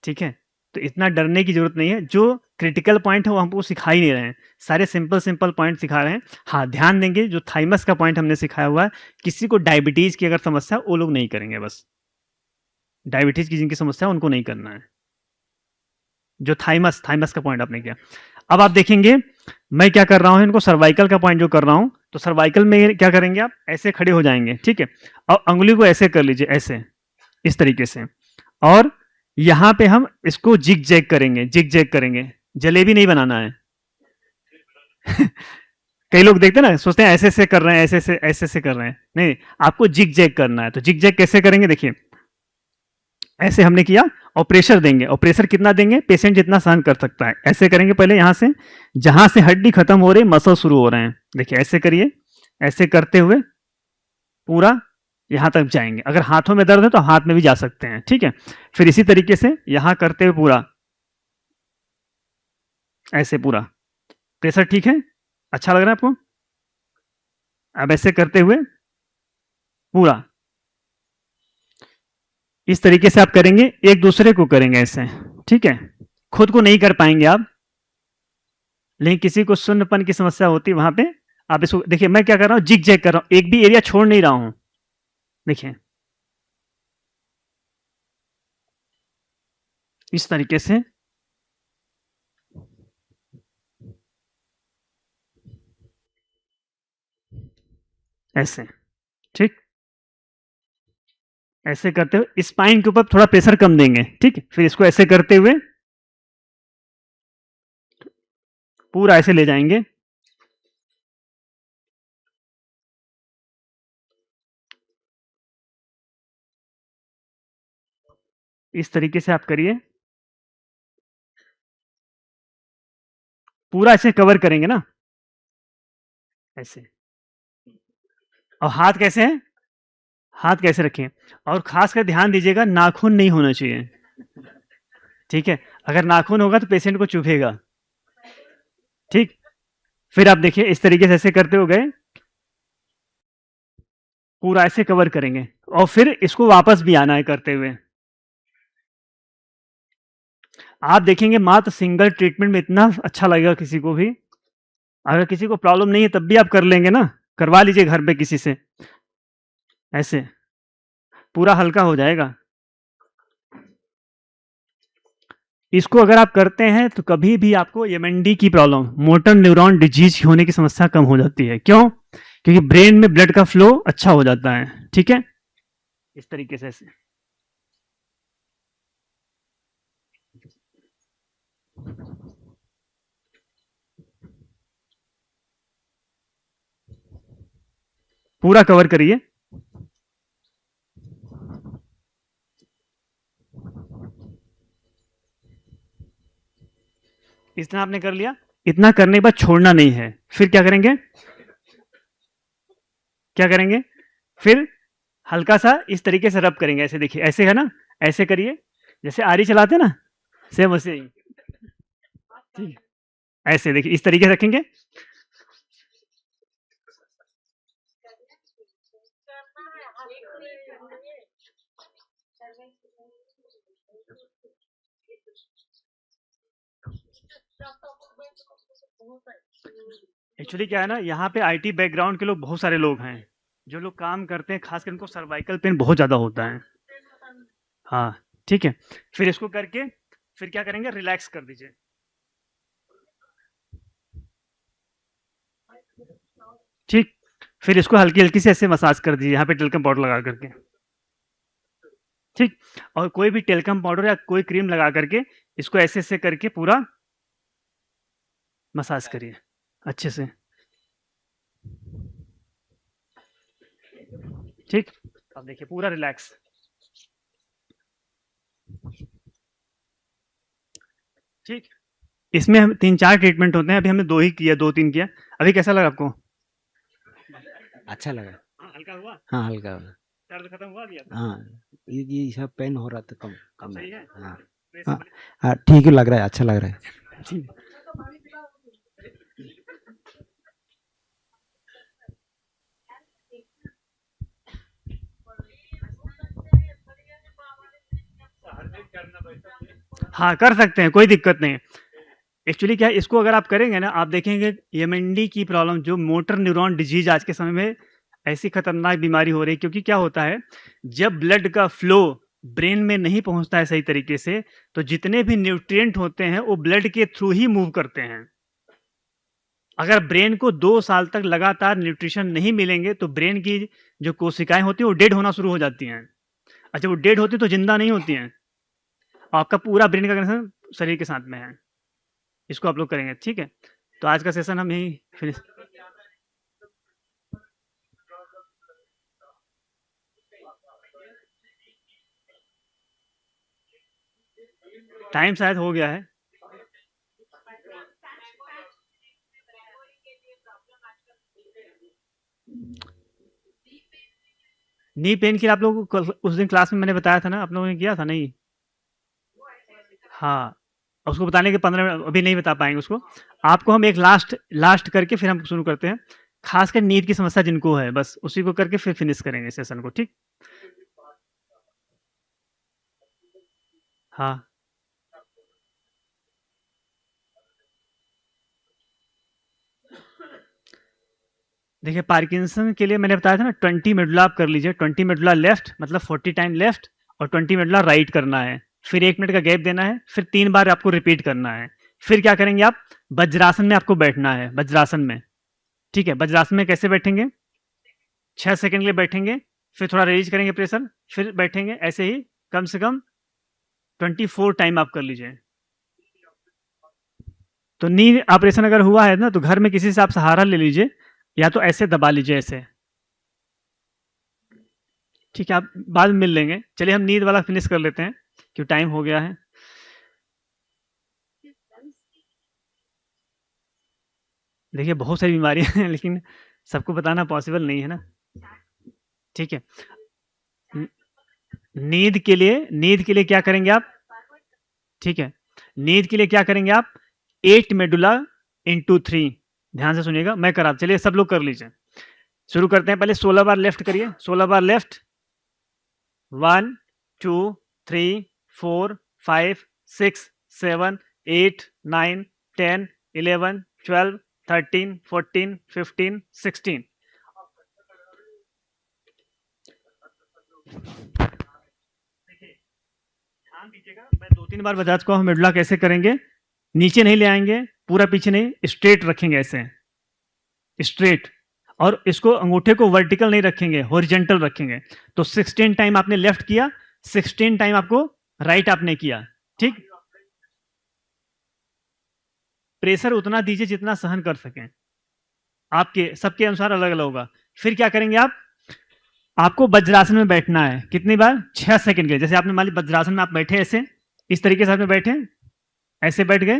ठीक है। तो इतना डरने की जरूरत नहीं है। जो क्रिटिकल पॉइंट है वो हमको सिखा ही नहीं रहे हैं, सारे सिंपल पॉइंट सिखा रहे हैं। हाँ, ध्यान देंगे, जो थाइमस का पॉइंट हमने सिखाया हुआ है, किसी को डायबिटीज की अगर समस्या वो लोग नहीं करेंगे, बस डायबिटीज की जिनकी समस्या उनको नहीं करना है। जो थाइमस का पॉइंट आपने किया। अब आप देखेंगे मैं क्या कर रहा हूं, इनको सर्वाइकल का पॉइंट जो कर रहा हूं, तो सर्वाइकल में क्या करेंगे, आप ऐसे खड़े हो जाएंगे, ठीक है। और अंगुली को ऐसे कर लीजिए, ऐसे, इस तरीके से। और यहां पे हम इसको जिग जैग करेंगे, जिग जैग करेंगे, जलेबी नहीं बनाना है कई लोग देखते हैं ना, सोचते हैं ऐसे ऐसे कर रहे हैं, ऐसे ऐसे ऐसे ऐसे कर रहे हैं। नहीं, आपको जिग जैग करना है। तो जिग जैग कैसे करेंगे, देखिए ऐसे हमने किया और प्रेशर देंगे, और प्रेशर कितना देंगे, पेशेंट जितना सहन कर सकता है। ऐसे करेंगे पहले, यहां से जहां से हड्डी खत्म हो रही, मसल शुरू हो रहे हैं, देखिए ऐसे करिए। ऐसे करते हुए पूरा यहां तक जाएंगे। अगर हाथों में दर्द है तो हाथ में भी जा सकते हैं, ठीक है। फिर इसी तरीके से यहां करते हुए पूरा ऐसे पूरा प्रेशर, ठीक है, अच्छा लग रहा है आपको। अब ऐसे करते हुए पूरा इस तरीके से आप करेंगे, एक दूसरे को करेंगे ऐसे, ठीक है। खुद को नहीं कर पाएंगे आप, लेकिन किसी को शून्यपन की समस्या होती है वहां पे आप इसको देखिए, मैं क्या कर रहा हूं, जिग जैग कर रहा हूं, एक भी एरिया छोड़ नहीं रहा हूं। देखिए इस तरीके से ऐसे, ठीक। ऐसे करते हुए स्पाइन के ऊपर थोड़ा प्रेशर कम देंगे, ठीक। फिर इसको ऐसे करते हुए पूरा ऐसे ले जाएंगे। इस तरीके से आप करिए, पूरा ऐसे कवर करेंगे ना, ऐसे। और हाथ कैसे है, हाथ कैसे रखें, और खासकर ध्यान दीजिएगा नाखून नहीं होना चाहिए, ठीक है। अगर नाखून होगा तो पेशेंट को चुभेगा, ठीक। फिर आप देखिए इस तरीके से ऐसे करते हो गए, पूरा ऐसे कवर करेंगे, और फिर इसको वापस भी आना है करते हुए। आप देखेंगे मात्र सिंगल ट्रीटमेंट में इतना अच्छा लगेगा किसी को भी। अगर किसी को प्रॉब्लम नहीं है तब भी आप कर लेंगे ना, करवा लीजिए घर पे किसी से, ऐसे पूरा हल्का हो जाएगा। इसको अगर आप करते हैं तो कभी भी आपको एमएनडी की प्रॉब्लम, मोटर न्यूरॉन डिजीज होने की समस्या कम हो जाती है। क्यों? क्योंकि ब्रेन में ब्लड का फ्लो अच्छा हो जाता है, ठीक है। इस तरीके से ऐसे पूरा कवर करिए। इतना आपने कर लिया, इतना करने के बाद छोड़ना नहीं है। फिर क्या करेंगे, क्या करेंगे, फिर हल्का सा इस तरीके से रब करेंगे, ऐसे देखिए, ऐसे है ना, ऐसे करिए जैसे आरी चलाते ना, सेम वैसे ही, ठीक। ऐसे देखिए इस तरीके से रखेंगे। एक्चुअली क्या है ना, यहाँ पे आईटी बैकग्राउंड के लोग बहुत सारे लोग हैं, जो लोग काम करते हैं, खासकर उनको सर्वाइकल पेन बहुत ज़्यादा होता है। हाँ, ठीक है। फिर इसको करके फिर क्या करेंगे, रिलैक्स कर दीजिए, ठीक। फिर इसको हल्की हल्की से ऐसे मसाज कर दीजिए, यहाँ पे टेल्कम पाउडर लगा करके, ठीक। और कोई भी टेल्कम पाउडर या कोई क्रीम लगा करके इसको ऐसे ऐसे करके पूरा मसाज करिए अच्छे से, ठीक। अब देखिए पूरा रिलैक्स, ठीक। इसमें हम 3-4 ट्रीटमेंट होते हैं, अभी हमने 2 ही किया, 2-3 किया। अभी कैसा लगा आपको? अच्छा लगा। हाँ, हल्का हुआ? हाँ, हल्का हुआ। दर्द खत्म हुआ क्या? हाँ, ये सब पेन हो रहा था कम कम सही है। है? हाँ, प्रेस हाँ, बड़े- हाँ, ठीक ही लग रहा है, अच्छा लग रहा है। ठीक। हाँ, कर सकते हैं, कोई दिक्कत नहीं है। एक्चुअली क्या है, इसको अगर आप करेंगे ना, आप देखेंगे एमएनडी की प्रॉब्लम, जो मोटर न्यूरॉन डिजीज आज के समय में ऐसी खतरनाक बीमारी हो रही है, क्योंकि क्या होता है, जब ब्लड का फ्लो ब्रेन में नहीं पहुंचता है सही तरीके से, तो जितने भी न्यूट्रिएंट होते हैं वो ब्लड के थ्रू ही मूव करते हैं। अगर ब्रेन को 2 साल तक लगातार न्यूट्रिशन नहीं मिलेंगे तो ब्रेन की जो कोशिकाएं होती हैं वो डेड होना शुरू हो जाती हैं। अच्छा, वो डेड होती तो जिंदा नहीं होती हैं। आपका पूरा ब्रेन का कनेक्शन शरीर के साथ में है। इसको आप लोग करेंगे, ठीक है। तो आज का सेशन हम यही फिनिश टाइम शायद हो गया है। नी पेन के लिए आप लोगों को उस दिन क्लास में मैंने बताया था ना, आप लोगों ने किया था नहीं? हाँ, उसको बताने के 15 मिनट अभी नहीं बता पाएँगे उसको। आपको हम एक लास्ट करके फिर हम शुरू करते हैं। ख़ासकर नींद की समस्या जिनको है, बस उसी को करके फिर फिनिश करेंगे सेशन को, ठीक? हाँ। देखिए, पार्किंसन के लिए मैंने बताया था ना 20 मेडुला आप कर लीजिए, 20 मेडुला लेफ्ट मतलब 40 टाइम लेफ्ट और 20 मेडुला राइट करना है। फिर 1 मिनट का गैप देना है, फिर 3 बार आपको रिपीट करना है। फिर क्या करेंगे आप? वज्रासन में आपको बैठना है, वज्रासन में, ठीक है? वज्रासन में कैसे बैठेंगे? 6 सेकंड के लिए बैठेंगे, फिर थोड़ा रिलीज़ करेंगे प्रेशर, फिर बैठेंगे, ऐसे ही कम से कम 24 टाइम आप कर लीजिए। तो नी ऑपरेशन अगर हुआ है ना, तो घर में किसी से आप सहारा ले लीजिए, या तो ऐसे दबा लीजिए ऐसे। ठीक है, आप बाद में मिल लेंगे। चलिए हम नींद वाला फिनिश कर लेते हैं, क्यों टाइम हो गया है। देखिए, बहुत सारी बीमारियाँ हैं, लेकिन सबको बताना पॉसिबल नहीं है ना। ठीक है। न नींद के लिए क्या करेंगे आप? ठीक है। नींद के लिए क्या करेंगे आप? 8 मेडुला इंटू 3, ध्यान से सुनिएगा, मैं करा, चलिए सब लोग कर लीजिए। शुरू करते हैं, पहले 16 बार लेफ्ट करिए, 16 बार लेफ्ट। 1 2 3 4 5 6 7 8 9 10 11 12 13 14 15 16। ध्यान दीजिएगा, मैं 2-3 बार बता चुका हूँ मेडुला कैसे करेंगे। नीचे नहीं ले आएंगे, पूरा पीछे नहीं, स्ट्रेट रखेंगे ऐसे, स्ट्रेट। और इसको अंगूठे को वर्टिकल नहीं रखेंगे, हॉरिजेंटल रखेंगे। तो 16 टाइम आपने लेफ्ट किया, 16 टाइम आपको राइट आपने किया, ठीक? प्रेशर उतना दीजिए जितना सहन कर सकें, आपके सबके अनुसार अलग अलग होगा। फिर क्या करेंगे आप? आपको वज्रासन में बैठना है, कितनी बार? 6 सेकंड के लिए। जैसे आपने मान ली वज्रासन में आप बैठे ऐसे, इस तरीके से आपने बैठे, ऐसे बैठ गए।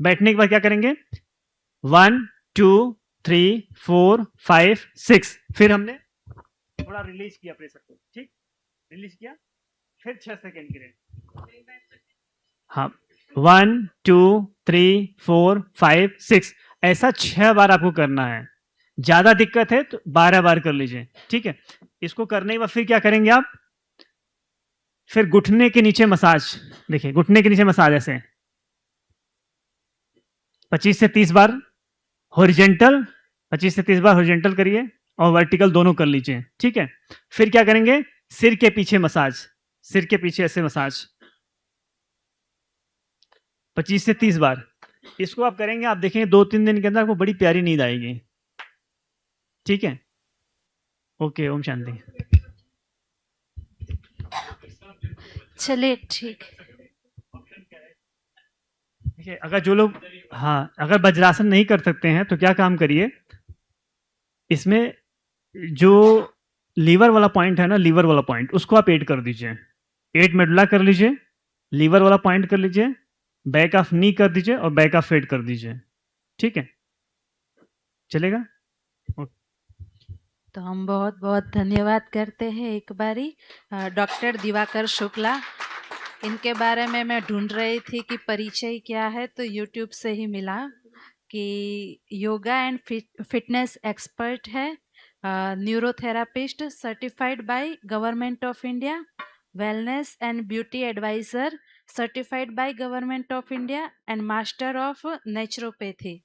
बैठने के बाद क्या करेंगे? 1 2 3 4 5 6, फिर हमने थोड़ा रिलीज किया प्रेशर को, ठीक? रिलीज किया, फिर 6 सेकंड के लिए। हाँ, 1 2 3 4 5 6, ऐसा 6 बार आपको करना है। ज्यादा दिक्कत है तो 12 बार कर लीजिए, ठीक है? इसको करने के बाद फिर क्या करेंगे आप? फिर घुटने के नीचे मसाज, देखिए घुटने के नीचे मसाज ऐसे 25 से 30 बार हॉरिजेंटल, 25 से 30 बार हॉरिजेंटल करिए और वर्टिकल दोनों कर लीजिए, ठीक है? फिर क्या करेंगे? सिर के पीछे मसाज, सिर के पीछे ऐसे मसाज 25 से 30 बार। इसको आप करेंगे, आप देखेंगे 2-3 दिन के अंदर आपको बड़ी प्यारी नींद आएगी, ठीक है? ओके, ओम शांति। चलिए ठीक। देखिए, अगर जो लोग, हाँ, अगर वज्रासन नहीं कर सकते हैं तो क्या काम करिए, इसमें जो लीवर वाला पॉइंट है ना, लीवर वाला पॉइंट, उसको आप 8 कर दीजिए। 8 मेडुला कर लीजिए, लीवर वाला पॉइंट कर लीजिए, बैक ऑफ नी कर दीजिए और बैक ऑफ हेड कर दीजिए, ठीक है? चलेगा? तो हम बहुत बहुत धन्यवाद करते हैं एक बारी डॉक्टर दिवाकर शुक्ला। इनके बारे में मैं ढूंढ रही थी कि परिचय क्या है, तो यूट्यूब से ही मिला कि योगा एंड फिटनेस एक्सपर्ट है, neurotherapist, certified by government of India, wellness and beauty adviser, certified by government of India, and master of naturopathy.